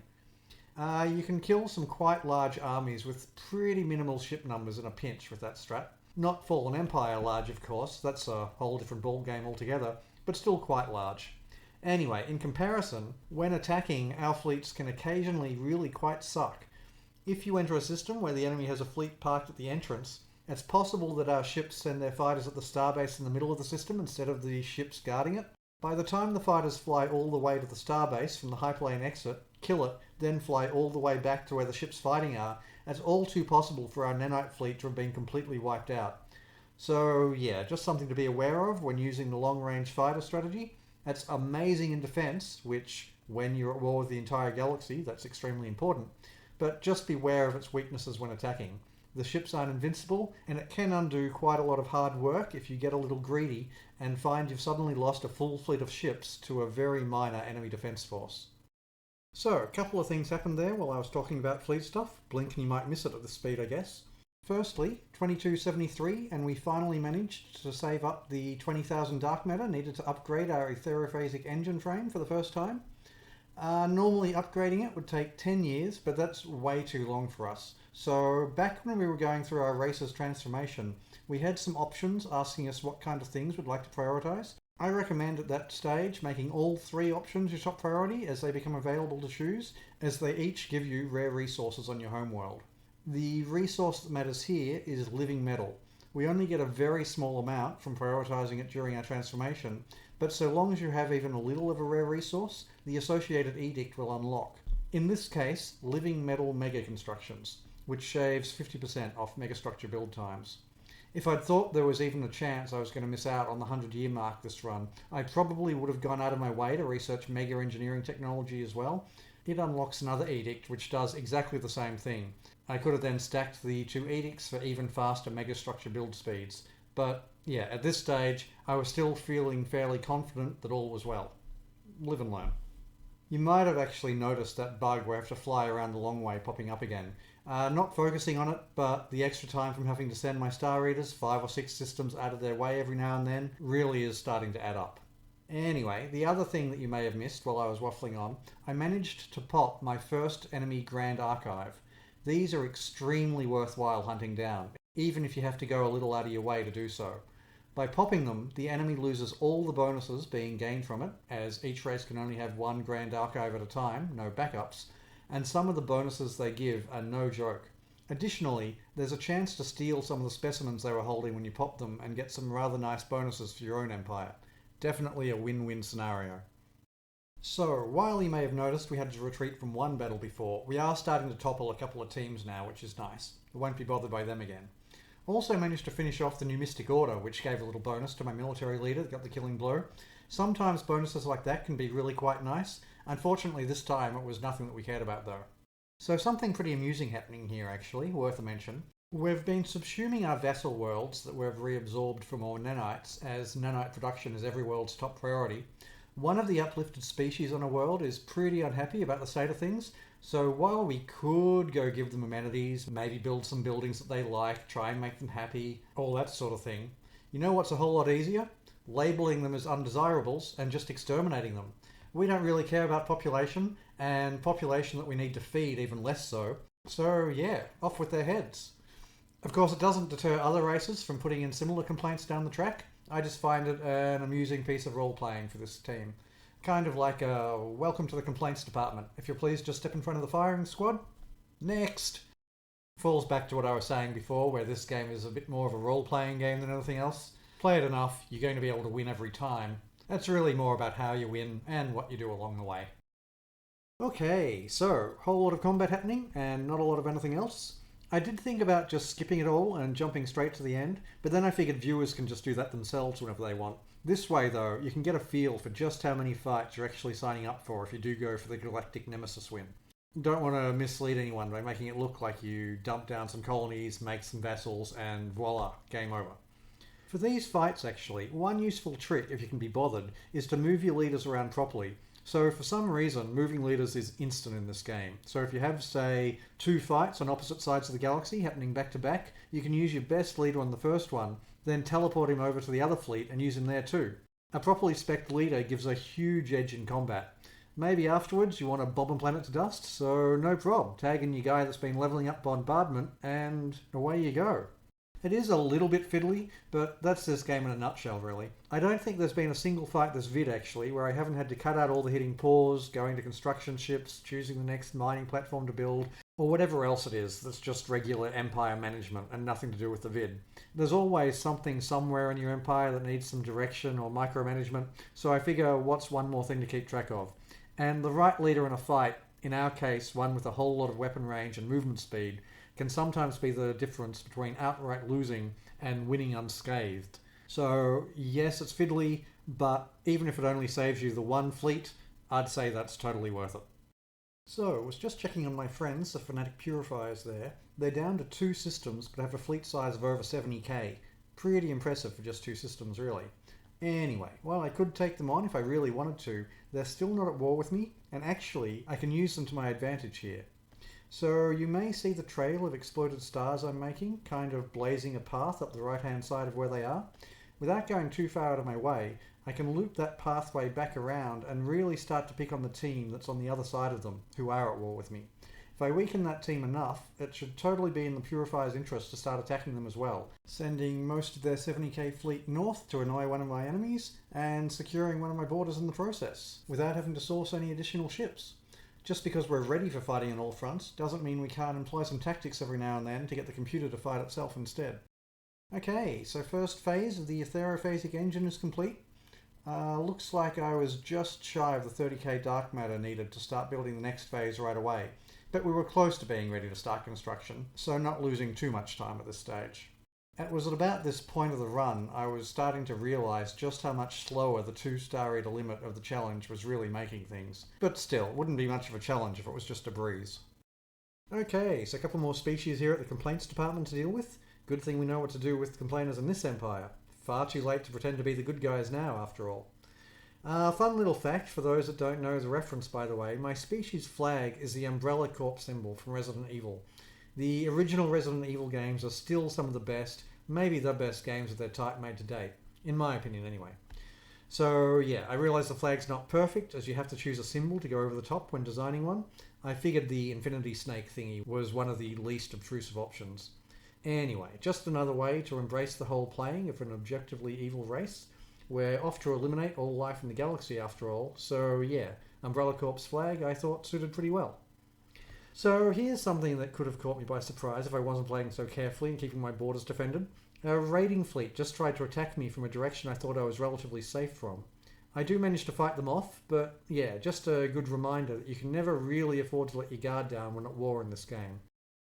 You can kill some quite large armies with pretty minimal ship numbers in a pinch with that strat. Not Fallen Empire large, of course, that's a whole different ballgame altogether, but still quite large. Anyway, in comparison, when attacking, our fleets can occasionally really quite suck. If you enter a system where the enemy has a fleet parked at the entrance, it's possible that our ships send their fighters at the starbase in the middle of the system instead of the ships guarding it. By the time the fighters fly all the way to the starbase from the hyperlane exit, kill it, then fly all the way back to where the ships fighting are, it's all too possible for our nanite fleet to have been completely wiped out. So yeah, just something to be aware of when using the long-range fighter strategy. That's amazing in defense, which, when you're at war with the entire galaxy, that's extremely important. But just beware of its weaknesses when attacking. The ships aren't invincible, and it can undo quite a lot of hard work if you get a little greedy and find you've suddenly lost a full fleet of ships to a very minor enemy defense force. So, a couple of things happened there while I was talking about fleet stuff. Blink and you might miss it at this speed, I guess. Firstly, 2273, and we finally managed to save up the 20,000 dark matter needed to upgrade our etherophasic engine frame for the first time. Normally upgrading it would take 10 years, but that's way too long for us. So back when we were going through our race's transformation, we had some options asking us what kind of things we'd like to prioritise. I recommend at that stage making all 3 options your top priority as they become available to choose, as they each give you rare resources on your homeworld. The resource that matters here is living metal. We only get a very small amount from prioritising it during our transformation, but so long as you have even a little of a rare resource, the associated edict will unlock. In this case, living metal mega constructions, which shaves 50% off megastructure build times. If I'd thought there was even a chance I was going to miss out on the 100-year mark this run, I probably would have gone out of my way to research mega engineering technology as well. It unlocks another edict which does exactly the same thing. I could have then stacked the 2 edicts for even faster megastructure build speeds. But yeah, at this stage, I was still feeling fairly confident that all was well. Live and learn. You might have actually noticed that bug where I have to fly around the long way popping up again. Not focusing on it, but the extra time from having to send my star readers 5 or 6 systems out of their way every now and then really is starting to add up. Anyway, the other thing that you may have missed while I was waffling on, I managed to pop my first enemy Grand Archive. These are extremely worthwhile hunting down, even if you have to go a little out of your way to do so. By popping them, the enemy loses all the bonuses being gained from it, as each race can only have 1 Grand Archive at a time, no backups, and some of the bonuses they give are no joke. Additionally, there's a chance to steal some of the specimens they were holding when you pop them and get some rather nice bonuses for your own empire. Definitely a win-win scenario. So, while you may have noticed we had to retreat from 1 battle before, we are starting to topple a couple of teams now, which is nice. We won't be bothered by them again. Also managed to finish off the new Mystic Order, which gave a little bonus to my military leader that got the killing blow. Sometimes bonuses like that can be really quite nice. Unfortunately this time it was nothing that we cared about though. So something pretty amusing happening here actually, worth a mention. We've been subsuming our vassal worlds that we've reabsorbed from all nanites, as nanite production is every world's top priority. One of the uplifted species on a world is pretty unhappy about the state of things, so while we could go give them amenities, maybe build some buildings that they like, try and make them happy, all that sort of thing, you know what's a whole lot easier? Labeling them as undesirables and just exterminating them. We don't really care about population, and population that we need to feed even less so. So yeah, off with their heads. Of course, it doesn't deter other races from putting in similar complaints down the track. I just find it an amusing piece of role-playing for this team. Kind of like a welcome to the complaints department. If you're pleased, just step in front of the firing squad. Next! Falls back to what I was saying before, where this game is a bit more of a role-playing game than anything else. Play it enough, you're going to be able to win every time. That's really more about how you win and what you do along the way. Okay, so whole lot of combat happening and not a lot of anything else. I did think about just skipping it all and jumping straight to the end, but then I figured viewers can just do that themselves whenever they want. This way though, you can get a feel for just how many fights you're actually signing up for if you do go for the galactic nemesis win. Don't want to mislead anyone by making it look like you dump down some colonies, make some vassals, and voila, game over. For these fights actually, one useful trick, if you can be bothered, is to move your leaders around properly. So for some reason, moving leaders is instant in this game. So if you have, say, 2 fights on opposite sides of the galaxy happening back to back, you can use your best leader on the first one, then teleport him over to the other fleet and use him there too. A properly spec'd leader gives a huge edge in combat. Maybe afterwards you want to bomb a planet to dust, so no prob. Tag in your guy that's been levelling up bombardment and away you go. It is a little bit fiddly, but that's this game in a nutshell really. I don't think there's been a single fight this vid actually where I haven't had to cut out all the hitting pause, going to construction ships, choosing the next mining platform to build, or whatever else it is that's just regular empire management and nothing to do with the vid. There's always something somewhere in your empire that needs some direction or micromanagement, so I figure what's one more thing to keep track of. And the right leader in a fight, in our case one with a whole lot of weapon range and movement speed, can sometimes be the difference between outright losing and winning unscathed. So yes, it's fiddly, but even if it only saves you the one fleet, I'd say that's totally worth it. So, I was just checking on my friends, the Fnatic Purifiers there. They're down to 2 systems, but have a fleet size of over 70k. Pretty impressive for just 2 systems, really. Anyway, while I could take them on if I really wanted to, they're still not at war with me, and actually, I can use them to my advantage here. So you may see the trail of exploded stars I'm making, kind of blazing a path up the right hand side of where they are. Without going too far out of my way, I can loop that pathway back around and really start to pick on the team that's on the other side of them, who are at war with me. If I weaken that team enough, it should totally be in the Purifier's interest to start attacking them as well, sending most of their 70k fleet north to annoy one of my enemies and securing one of my borders in the process, without having to source any additional ships. Just because we're ready for fighting on all fronts doesn't mean we can't employ some tactics every now and then to get the computer to fight itself instead. Okay, so first phase of the aetherophasic engine is complete. Looks like I was just shy of the 30k dark matter needed to start building the next phase right away, but we were close to being ready to start construction, so not losing too much time at this stage. It was at about this point of the run I was starting to realise just how much slower the 2-star eater limit of the challenge was really making things. But still, it wouldn't be much of a challenge if it was just a breeze. Okay, so a couple more species here at the complaints department to deal with. Good thing we know what to do with complainers in this empire. Far too late to pretend to be the good guys now, after all. Fun little fact for those that don't know the reference, by the way, my species flag is the Umbrella Corp symbol from Resident Evil. The original Resident Evil games are still some of the best, maybe the best games of their type made to date, in my opinion anyway. So yeah, I realise the flag's not perfect, as you have to choose a symbol to go over the top when designing one. I figured the Infinity Snake thingy was one of the least obtrusive options. Anyway, just another way to embrace the whole playing of an objectively evil race. We're off to eliminate all life in the galaxy after all, so yeah, Umbrella Corp's flag I thought suited pretty well. So here's something that could have caught me by surprise if I wasn't playing so carefully and keeping my borders defended. A raiding fleet just tried to attack me from a direction I thought I was relatively safe from. I do manage to fight them off, but yeah, just a good reminder that you can never really afford to let your guard down when at war in this game.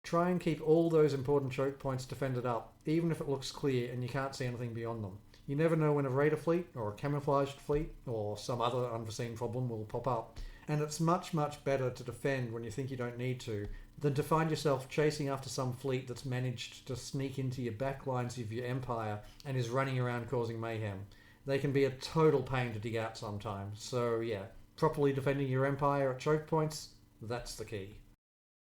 Try and keep all those important choke points defended up, even if it looks clear and you can't see anything beyond them. You never know when a raider fleet, or a camouflaged fleet, or some other unforeseen problem will pop up. And it's much, much better to defend when you think you don't need to, than to find yourself chasing after some fleet that's managed to sneak into your backlines of your empire and is running around causing mayhem. They can be a total pain to dig out sometimes, so yeah, properly defending your empire at choke points, that's the key.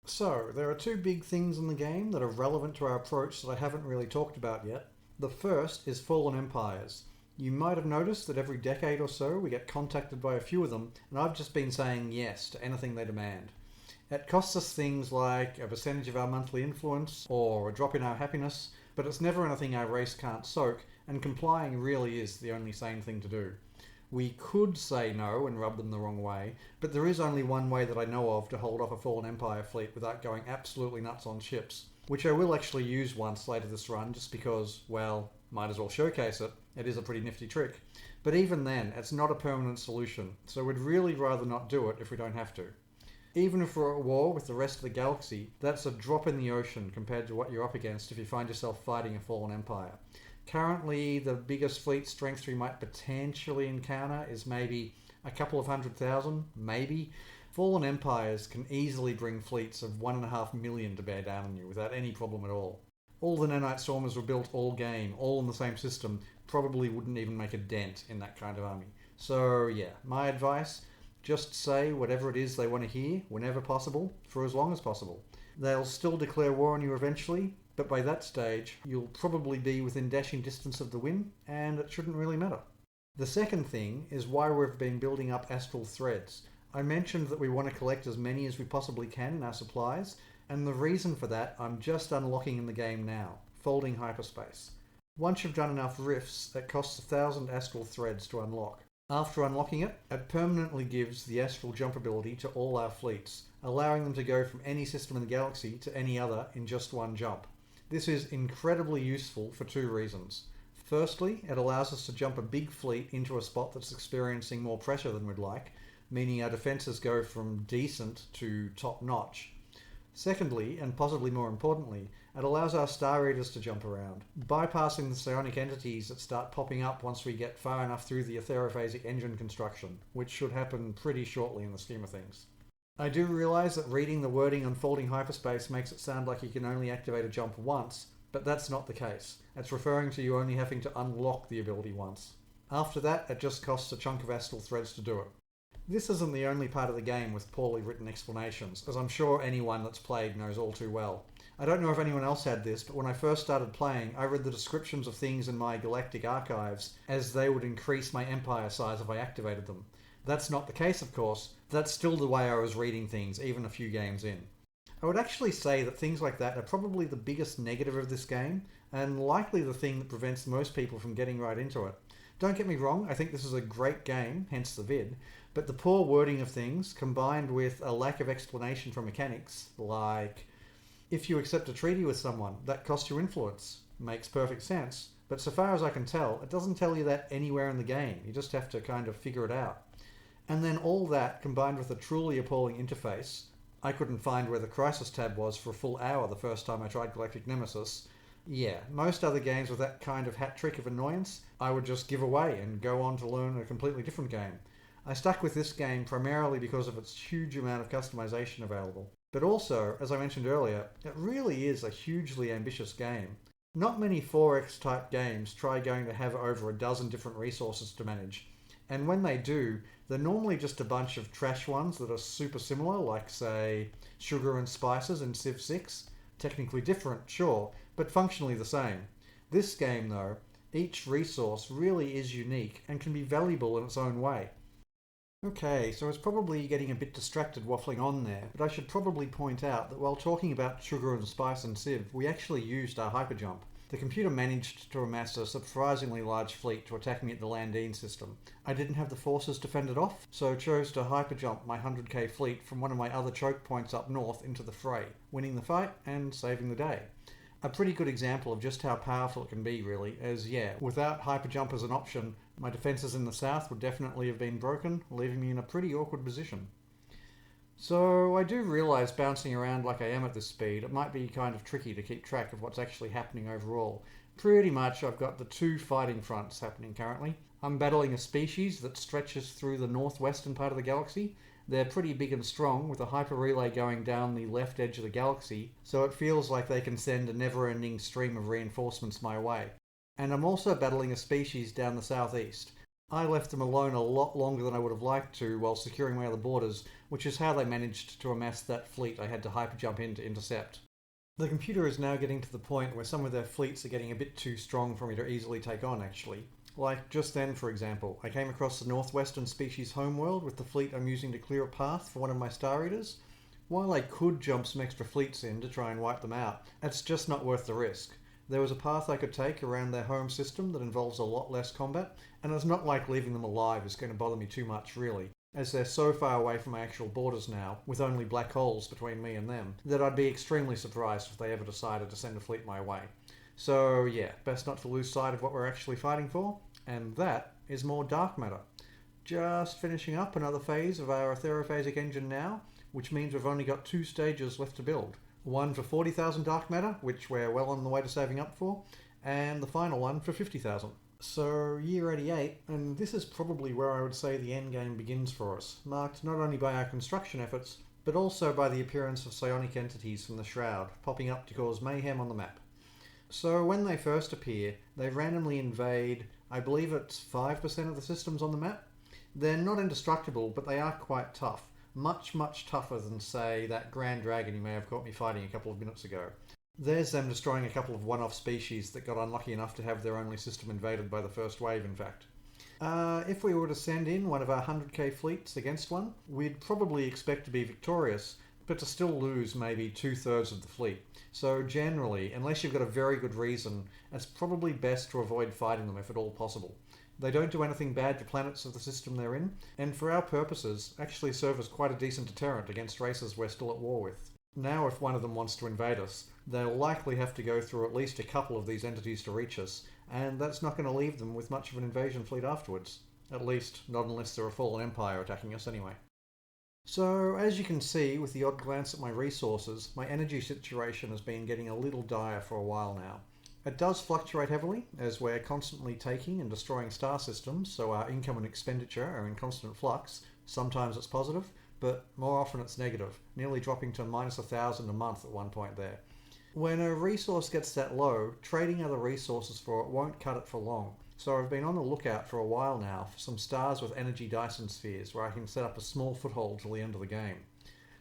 So, there are 2 big things in the game that are relevant to our approach that I haven't really talked about yet. The first is fallen empires. You might have noticed that every decade or so we get contacted by a few of them, and I've just been saying yes to anything they demand. It costs us things like a percentage of our monthly influence or a drop in our happiness, but it's never anything our race can't soak, and complying really is the only sane thing to do. We could say no and rub them the wrong way, but there is only one way that I know of to hold off a fallen empire fleet without going absolutely nuts on ships, which I will actually use once later this run just because, well, might as well showcase it. It is a pretty nifty trick. But even then, it's not a permanent solution, so we'd really rather not do it if we don't have to. Even if we're at war with the rest of the galaxy, that's a drop in the ocean compared to what you're up against if you find yourself fighting a fallen empire. Currently, the biggest fleet strength we might potentially encounter is maybe a couple of 100,000, maybe. Fallen empires can easily bring fleets of 1.5 million to bear down on you without any problem at all. All the nanite stormers were built all game, all in the same system, probably wouldn't even make a dent in that kind of army. So yeah, my advice, just say whatever it is they want to hear, whenever possible, for as long as possible. They'll still declare war on you eventually, but by that stage, you'll probably be within dashing distance of the win, and it shouldn't really matter. The second thing is why we've been building up astral threads. I mentioned that we want to collect as many as we possibly can in our supplies, and the reason for that I'm just unlocking in the game now, folding hyperspace. Once you've done enough rifts, it costs 1,000 astral threads to unlock. After unlocking it, it permanently gives the astral jump ability to all our fleets, allowing them to go from any system in the galaxy to any other in just one jump. This is incredibly useful for two reasons. Firstly, it allows us to jump a big fleet into a spot that's experiencing more pressure than we'd like, meaning our defences go from decent to top-notch. Secondly, and possibly more importantly, it allows our Star Raiders to jump around, bypassing the psionic entities that start popping up once we get far enough through the aetherophasic engine construction, which should happen pretty shortly in the scheme of things. I do realise that reading the wording on folding hyperspace makes it sound like you can only activate a jump once, but that's not the case. It's referring to you only having to unlock the ability once. After that, it just costs a chunk of astral threads to do it. This isn't the only part of the game with poorly written explanations, as I'm sure anyone that's played knows all too well. I don't know if anyone else had this, but when I first started playing, I read the descriptions of things in my galactic archives as they would increase my empire size if I activated them. That's not the case, of course. That's still the way I was reading things, even a few games in. I would actually say that things like that are probably the biggest negative of this game, and likely the thing that prevents most people from getting right into it. Don't get me wrong, I think this is a great game, hence the vid, but the poor wording of things, combined with a lack of explanation for mechanics, like, if you accept a treaty with someone, that costs you influence. Makes perfect sense, but so far as I can tell, it doesn't tell you that anywhere in the game. You just have to kind of figure it out. And then all that, combined with a truly appalling interface, I couldn't find where the Crisis tab was for a full hour the first time I tried Galactic Nemesis. Yeah, most other games with that kind of hat trick of annoyance, I would just give away and go on to learn a completely different game. I stuck with this game primarily because of its huge amount of customization available. But also, as I mentioned earlier, it really is a hugely ambitious game. Not many 4X type games try going to have over a dozen different resources to manage, and when they do, they're normally just a bunch of trash ones that are super similar, like say, sugar and spices in Civ 6. Technically different, sure, but functionally the same. This game though, each resource really is unique and can be valuable in its own way. Okay, so I was probably getting a bit distracted waffling on there, but I should probably point out that while talking about sugar and spice and Civ, we actually used our hyperjump. The computer managed to amass a surprisingly large fleet to attack me at the Landine system. I didn't have the forces to fend it off, so chose to hyperjump my 100k fleet from one of my other choke points up north into the fray, winning the fight and saving the day. A pretty good example of just how powerful it can be, really, as yeah, without hyperjump as an option, my defences in the south would definitely have been broken, leaving me in a pretty awkward position. So I do realise bouncing around like I am at this speed, it might be kind of tricky to keep track of what's actually happening overall. Pretty much I've got the two fighting fronts happening currently. I'm battling a species that stretches through the northwestern part of the galaxy. They're pretty big and strong, with a hyper relay going down the left edge of the galaxy, so it feels like they can send a never-ending stream of reinforcements my way. And I'm also battling a species down the southeast. I left them alone a lot longer than I would have liked to while securing my other borders, which is how they managed to amass that fleet I had to hyperjump in to intercept. The computer is now getting to the point where some of their fleets are getting a bit too strong for me to easily take on, actually. Like just then, for example, I came across the northwestern species homeworld with the fleet I'm using to clear a path for one of my Star Raiders. While I could jump some extra fleets in to try and wipe them out, it's just not worth the risk. There was a path I could take around their home system that involves a lot less combat, and it's not like leaving them alive is going to bother me too much, really, as they're so far away from my actual borders now, with only black holes between me and them, that I'd be extremely surprised if they ever decided to send a fleet my way. So yeah, best not to lose sight of what we're actually fighting for, and that is more dark matter. Just finishing up another phase of our aetherophasic engine now, which means we've only got 2 stages left to build. One for 40,000 dark matter, which we're well on the way to saving up for, and the final one for 50,000. So year 88, and this is probably where I would say the endgame begins for us, marked not only by our construction efforts, but also by the appearance of psionic entities from the Shroud, popping up to cause mayhem on the map. So when they first appear, they randomly invade, I believe it's 5% of the systems on the map. They're not indestructible, but they are quite tough. Much, much tougher than, say, that Grand Dragon you may have caught me fighting a couple of minutes ago. There's them destroying a couple of one-off species that got unlucky enough to have their only system invaded by the first wave, in fact. If we were to send in one of our 100k fleets against one, we'd probably expect to be victorious, but to still lose maybe 2/3 of the fleet. So generally, unless you've got a very good reason, it's probably best to avoid fighting them if at all possible. They don't do anything bad to planets of the system they're in, and for our purposes actually serve as quite a decent deterrent against races we're still at war with. Now if one of them wants to invade us, they'll likely have to go through at least a couple of these entities to reach us, and that's not going to leave them with much of an invasion fleet afterwards. At least, not unless they're a fallen empire attacking us anyway. So, as you can see, with the odd glance at my resources, my energy situation has been getting a little dire for a while now. It does fluctuate heavily, as we're constantly taking and destroying star systems, so our income and expenditure are in constant flux. Sometimes it's positive, but more often it's negative, nearly dropping to minus 1,000 a month at one point there. When a resource gets that low, trading other resources for it won't cut it for long. So I've been on the lookout for a while now for some stars with energy Dyson spheres where I can set up a small foothold till the end of the game.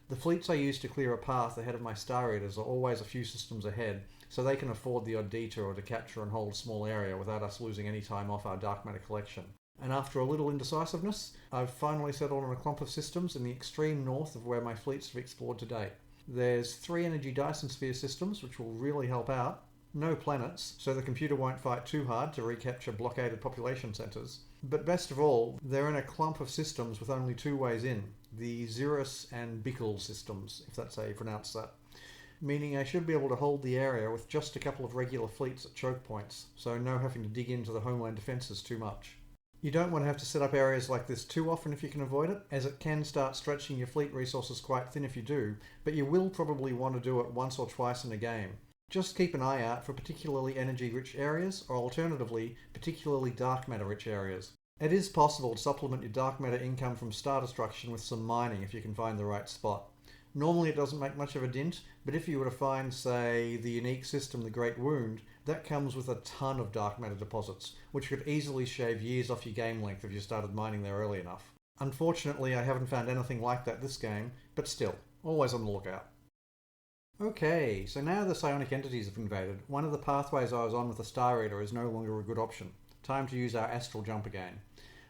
The fleets I use to clear a path ahead of my Star Raiders are always a few systems ahead, so they can afford the odd detour to capture and hold a small area without us losing any time off our dark matter collection. And after a little indecisiveness, I've finally settled on a clump of systems in the extreme north of where my fleets have explored to date. There's 3 energy Dyson sphere systems, which will really help out. No planets, so the computer won't fight too hard to recapture blockaded population centres. But best of all, they're in a clump of systems with only 2 ways in, the Xerus and Bickel systems, if that's how you pronounce that. Meaning I should be able to hold the area with just a couple of regular fleets at choke points, so no having to dig into the homeland defences too much. You don't want to have to set up areas like this too often if you can avoid it, as it can start stretching your fleet resources quite thin if you do, but you will probably want to do it once or twice in a game. Just keep an eye out for particularly energy-rich areas, or alternatively, particularly dark matter-rich areas. It is possible to supplement your dark matter income from star destruction with some mining if you can find the right spot. Normally it doesn't make much of a dint, but if you were to find, say, the unique system The Great Wound, that comes with a ton of dark matter deposits, which could easily shave years off your game length if you started mining there early enough. Unfortunately, I haven't found anything like that this game, but still, always on the lookout. Okay, so now the psionic entities have invaded, one of the pathways I was on with the Star Raider is no longer a good option. Time to use our astral jump again.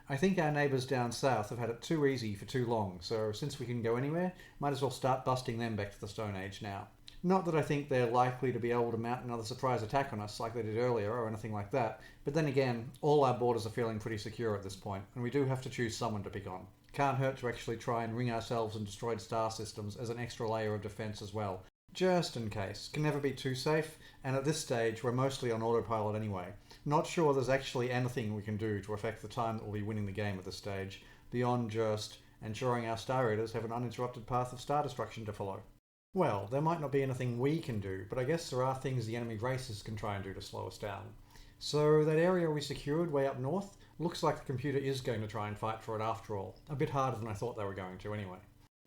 I think our neighbours down south have had it too easy for too long, so since we can go anywhere, might as well start busting them back to the Stone Age now. Not that I think they're likely to be able to mount another surprise attack on us like they did earlier or anything like that, but then again, all our borders are feeling pretty secure at this point, and we do have to choose someone to pick on. Can't hurt to actually try and ring ourselves in destroyed star systems as an extra layer of defence as well. Just in case. Can never be too safe, and at this stage we're mostly on autopilot anyway. Not sure there's actually anything we can do to affect the time that we'll be winning the game at this stage, beyond just ensuring our Star Raiders have an uninterrupted path of star destruction to follow. Well, there might not be anything we can do, but I guess there are things the enemy races can try and do to slow us down. So that area we secured way up north, looks like the computer is going to try and fight for it after all. A bit harder than I thought they were going to anyway.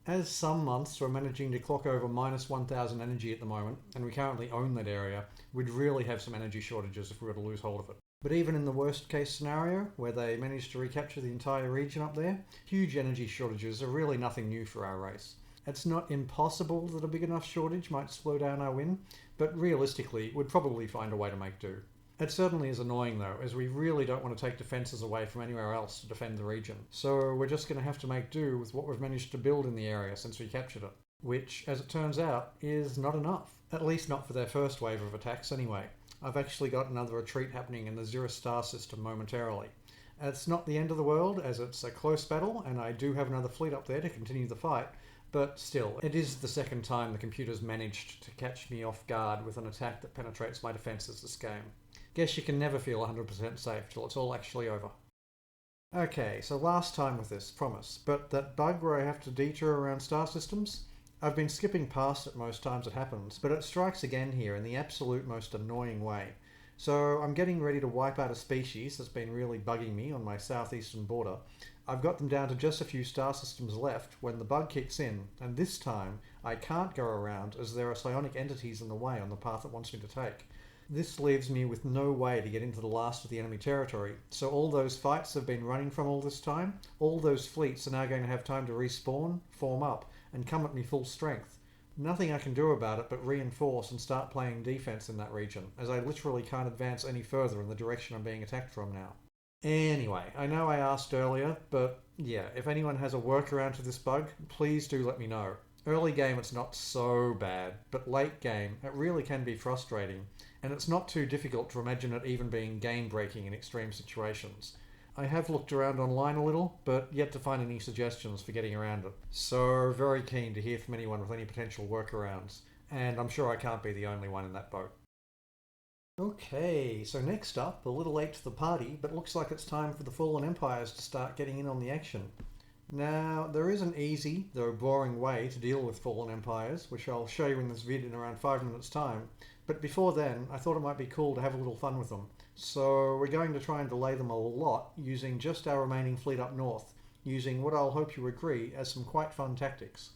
As some months we're managing to clock over minus 1,000 energy at the moment, and we currently own that area, we'd really have some energy shortages if we were to lose hold of it. But even in the worst case scenario, where they manage to recapture the entire region up there, huge energy shortages are really nothing new for our race. It's not impossible that a big enough shortage might slow down our win, but realistically we'd probably find a way to make do. It certainly is annoying though, as we really don't want to take defences away from anywhere else to defend the region. So we're just going to have to make do with what we've managed to build in the area since we captured it. Which, as it turns out, is not enough. At least not for their first wave of attacks anyway. I've actually got another retreat happening in the Xerus star system momentarily. It's not the end of the world, as it's a close battle, and I do have another fleet up there to continue the fight, but still, it is the second time the computer's managed to catch me off guard with an attack that penetrates my defences this game. Guess you can never feel 100% safe till it's all actually over. Okay, so last time with this, promise, but that bug where I have to detour around star systems, I've been skipping past it most times it happens, but it strikes again here in the absolute most annoying way. So I'm getting ready to wipe out a species that's been really bugging me on my southeastern border. I've got them down to just a few star systems left when the bug kicks in, and this time I can't go around as there are psionic entities in the way on the path it wants me to take. This leaves me with no way to get into the last of the enemy territory, so all those fights I've been running from all this time, all those fleets are now going to have time to respawn, form up, and come at me full strength. Nothing I can do about it but reinforce and start playing defense in that region, as I literally can't advance any further in the direction I'm being attacked from now. Anyway, I know I asked earlier, but yeah, if anyone has a workaround to this bug, please do let me know. Early game it's not so bad, but late game it really can be frustrating, and it's not too difficult to imagine it even being game breaking in extreme situations. I have looked around online a little, but yet to find any suggestions for getting around it. So very keen to hear from anyone with any potential workarounds, and I'm sure I can't be the only one in that boat. Okay, so next up, a little late to the party, but looks like it's time for the Fallen Empires to start getting in on the action. Now, there is an easy, though boring way to deal with Fallen Empires, which I'll show you in this vid in around 5 minutes time, but before then, I thought it might be cool to have a little fun with them. So we're going to try and delay them a lot using just our remaining fleet up north, using what I'll hope you agree as some quite fun tactics.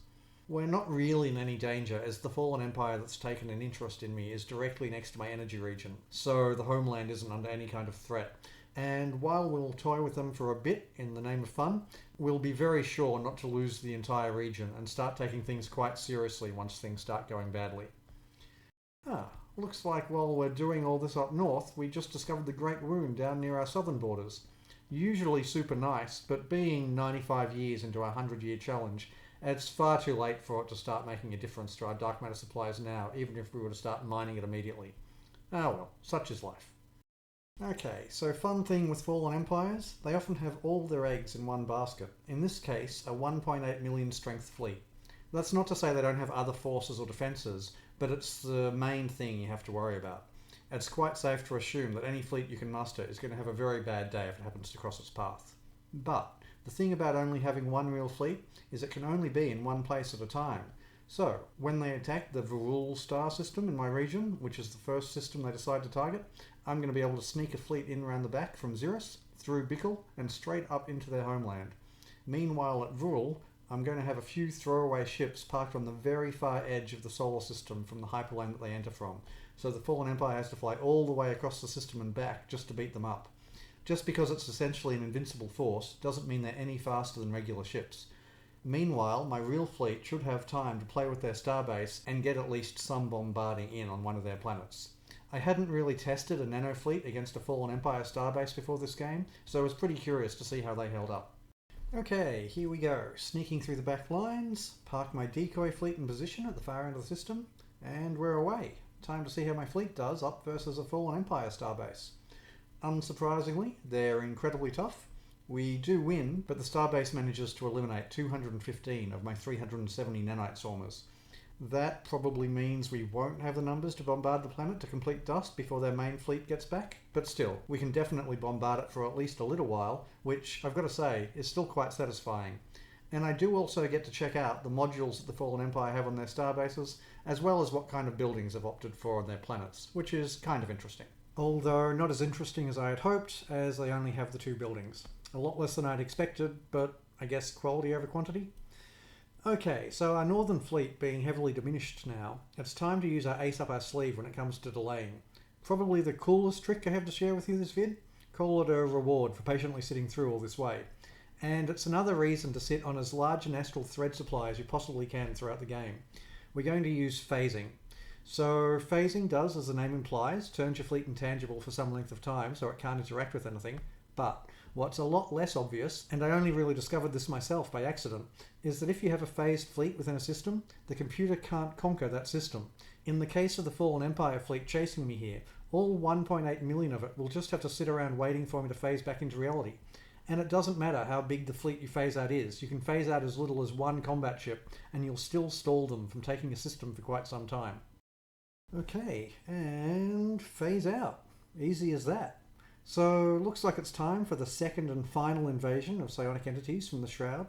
We're not really in any danger as the Fallen Empire that's taken an interest in me is directly next to my energy region, so the homeland isn't under any kind of threat. And while we'll toy with them for a bit in the name of fun, we'll be very sure not to lose the entire region and start taking things quite seriously once things start going badly. Looks like while we're doing all this up north, we just discovered the Great Wound down near our southern borders. Usually super nice, but being 95 years into our 100-year challenge, it's far too late for it to start making a difference to our dark matter supplies now, even if we were to start mining it immediately. Ah well, such is life. Okay, so fun thing with Fallen Empires, they often have all their eggs in one basket. In this case, a 1.8 million strength fleet. That's not to say they don't have other forces or defences, but it's the main thing you have to worry about. It's quite safe to assume that any fleet you can muster is going to have a very bad day if it happens to cross its path. But the thing about only having one real fleet is it can only be in one place at a time. So, when they attack the Virul star system in my region, which is the first system they decide to target, I'm going to be able to sneak a fleet in around the back from Xeris, through Bickel, and straight up into their homeland. Meanwhile at Virul, I'm going to have a few throwaway ships parked on the very far edge of the solar system from the hyperlane that they enter from, so the Fallen Empire has to fly all the way across the system and back just to beat them up. Just because it's essentially an invincible force doesn't mean they're any faster than regular ships. Meanwhile, my real fleet should have time to play with their starbase and get at least some bombarding in on one of their planets. I hadn't really tested a nano fleet against a Fallen Empire starbase before this game, so I was pretty curious to see how they held up. Okay, here we go. Sneaking through the back lines, park my decoy fleet in position at the far end of the system, and we're away. Time to see how my fleet does up versus a Fallen Empire starbase. Unsurprisingly, they're incredibly tough. We do win, but the starbase manages to eliminate 215 of my 370 nanite swarmers. That probably means we won't have the numbers to bombard the planet to complete dust before their main fleet gets back, but still, we can definitely bombard it for at least a little while, which, I've got to say, is still quite satisfying. And I do also get to check out the modules that the Fallen Empire have on their starbases, as well as what kind of buildings they've opted for on their planets, which is kind of interesting. Although not as interesting as I had hoped, as they only have the 2 buildings. A lot less than I'd expected, but I guess quality over quantity? Okay, so our northern fleet being heavily diminished now, it's time to use our ace up our sleeve when it comes to delaying. Probably the coolest trick I have to share with you this vid? Call it a reward for patiently sitting through all this way. And it's another reason to sit on as large an astral thread supply as you possibly can throughout the game. We're going to use phasing. So phasing does, as the name implies, turns your fleet intangible for some length of time so it can't interact with anything, but what's a lot less obvious, and I only really discovered this myself by accident, is that if you have a phased fleet within a system, the computer can't conquer that system. In the case of the Fallen Empire fleet chasing me here, all 1.8 million of it will just have to sit around waiting for me to phase back into reality. And it doesn't matter how big the fleet you phase out is, you can phase out as little as 1 combat ship, and you'll still stall them from taking a system for quite some time. Okay, and phase out. Easy as that. So, looks like it's time for the second and final invasion of psionic entities from the Shroud.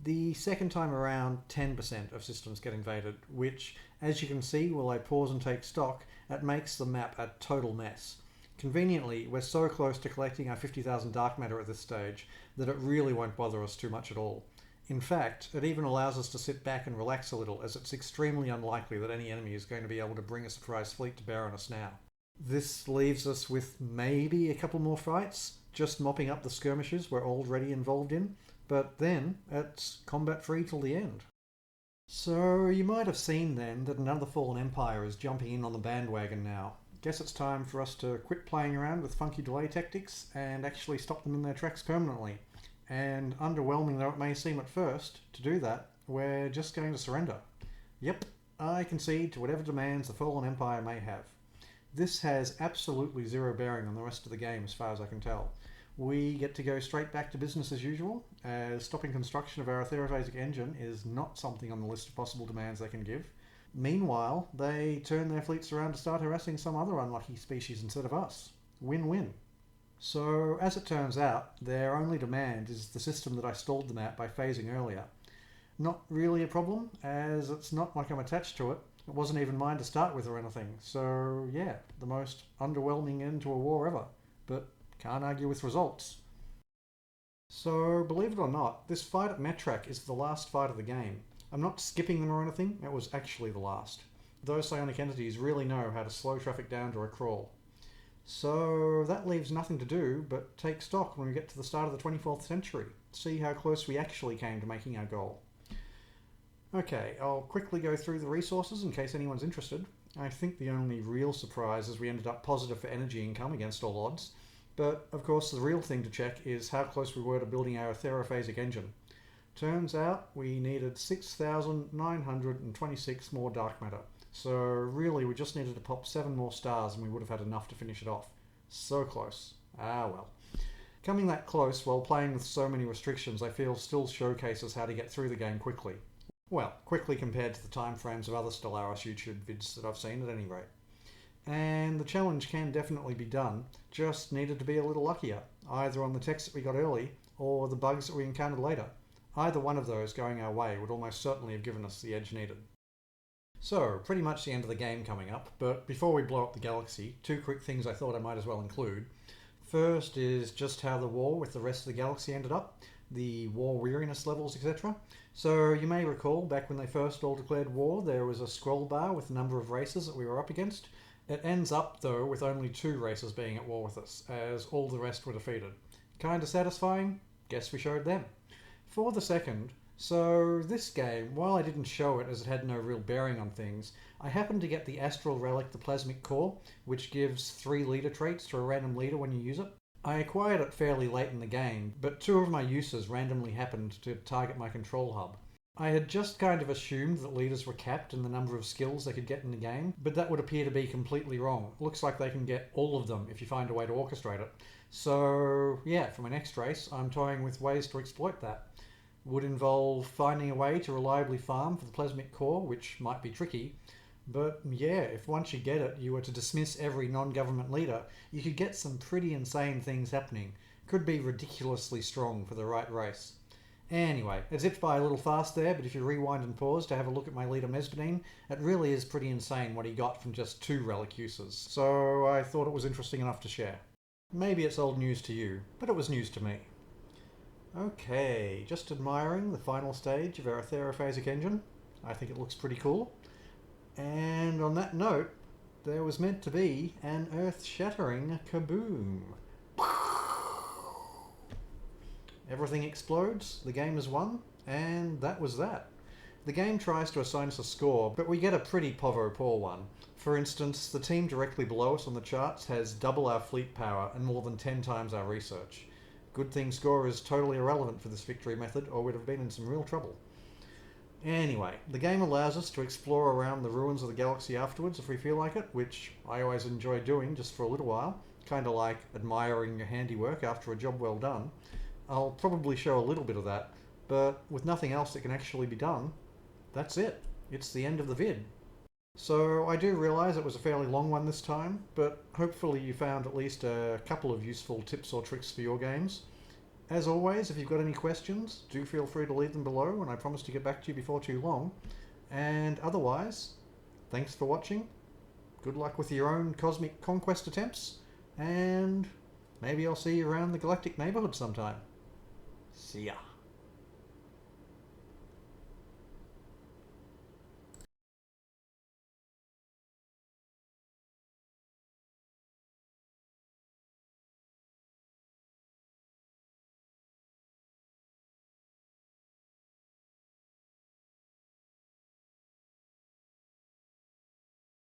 The second time around, 10% of systems get invaded, which, as you can see while I pause and take stock, it makes the map a total mess. Conveniently, we're so close to collecting our 50,000 dark matter at this stage that it really won't bother us too much at all. In fact, it even allows us to sit back and relax a little, as it's extremely unlikely that any enemy is going to be able to bring a surprise fleet to bear on us now. This leaves us with maybe a couple more fights, just mopping up the skirmishes we're already involved in, but then it's combat free till the end. So you might have seen then that another fallen empire is jumping in on the bandwagon now. Guess it's time for us to quit playing around with funky delay tactics and actually stop them in their tracks permanently. And underwhelming though it may seem at first, to do that, we're just going to surrender. Yep, I concede to whatever demands the fallen empire may have. This has absolutely zero bearing on the rest of the game as far as I can tell. We get to go straight back to business as usual, as stopping construction of our aerophasic engine is not something on the list of possible demands they can give. Meanwhile, they turn their fleets around to start harassing some other unlucky species instead of us. Win-win. So, as it turns out, their only demand is the system that I stalled them at by phasing earlier. Not really a problem, as it's not like I'm attached to it. It wasn't even mine to start with or anything, so yeah, the most underwhelming end to a war ever, but can't argue with results. So, believe it or not, this fight at Metrak is the last fight of the game. I'm not skipping them or anything, it was actually the last. Those psionic entities really know how to slow traffic down to a crawl. So that leaves nothing to do but take stock when we get to the start of the 24th century, see how close we actually came to making our goal. Okay, I'll quickly go through the resources in case anyone's interested. I think the only real surprise is we ended up positive for energy income against all odds. But, of course, the real thing to check is how close we were to building our aerophasic engine. Turns out we needed 6,926 more dark matter. So really we just needed to pop 7 more stars and we would have had enough to finish it off. So close. Ah well. Coming that close while playing with so many restrictions I feel still showcases how to get through the game quickly. Well, quickly compared to the time frames of other Stellaris YouTube vids that I've seen at any rate. And the challenge can definitely be done, just needed to be a little luckier, either on the text that we got early or the bugs that we encountered later. Either one of those going our way would almost certainly have given us the edge needed. So, pretty much the end of the game coming up, but before we blow up the galaxy, 2 quick things I thought I might as well include. First is just how the war with the rest of the galaxy ended up, the war weariness levels, etc. So you may recall back when they first all declared war, there was a scroll bar with the number of races that we were up against. It ends up though with only 2 races being at war with us, as all the rest were defeated. Kinda satisfying? Guess we showed them. For the second, so this game, while I didn't show it as it had no real bearing on things, I happened to get the astral relic, the plasmic core, which gives 3 leader traits to a random leader when you use it. I acquired it fairly late in the game, but 2 of my uses randomly happened to target my control hub. I had just kind of assumed that leaders were capped in the number of skills they could get in the game, but that would appear to be completely wrong. It looks like they can get all of them if you find a way to orchestrate it. So yeah, for my next race, I'm toying with ways to exploit that. Would involve finding a way to reliably farm for the plasmic core, which might be tricky. But yeah, if once you get it, you were to dismiss every non-government leader, you could get some pretty insane things happening. Could be ridiculously strong for the right race. Anyway, it zipped by a little fast there, but if you rewind and pause to have a look at my leader Mesbedine, it really is pretty insane what he got from just 2 relic uses. So I thought it was interesting enough to share. Maybe it's old news to you, but it was news to me. Okay, just admiring the final stage of our aerophasic engine. I think it looks pretty cool. And on that note, there was meant to be an earth-shattering kaboom. Everything explodes, the game is won, and that was that. The game tries to assign us a score, but we get a pretty poor one. For instance, the team directly below us on the charts has double our fleet power and more than 10 times our research. Good thing score is totally irrelevant for this victory method, or we'd have been in some real trouble. Anyway, the game allows us to explore around the ruins of the galaxy afterwards if we feel like it, which I always enjoy doing just for a little while, kinda like admiring your handiwork after a job well done. I'll probably show a little bit of that, but with nothing else that can actually be done, that's it. It's the end of the vid. So I do realise it was a fairly long one this time, but hopefully you found at least a couple of useful tips or tricks for your games. As always, if you've got any questions, do feel free to leave them below, and I promise to get back to you before too long. And otherwise, thanks for watching. Good luck with your own cosmic conquest attempts, and maybe I'll see you around the galactic neighbourhood sometime. See ya.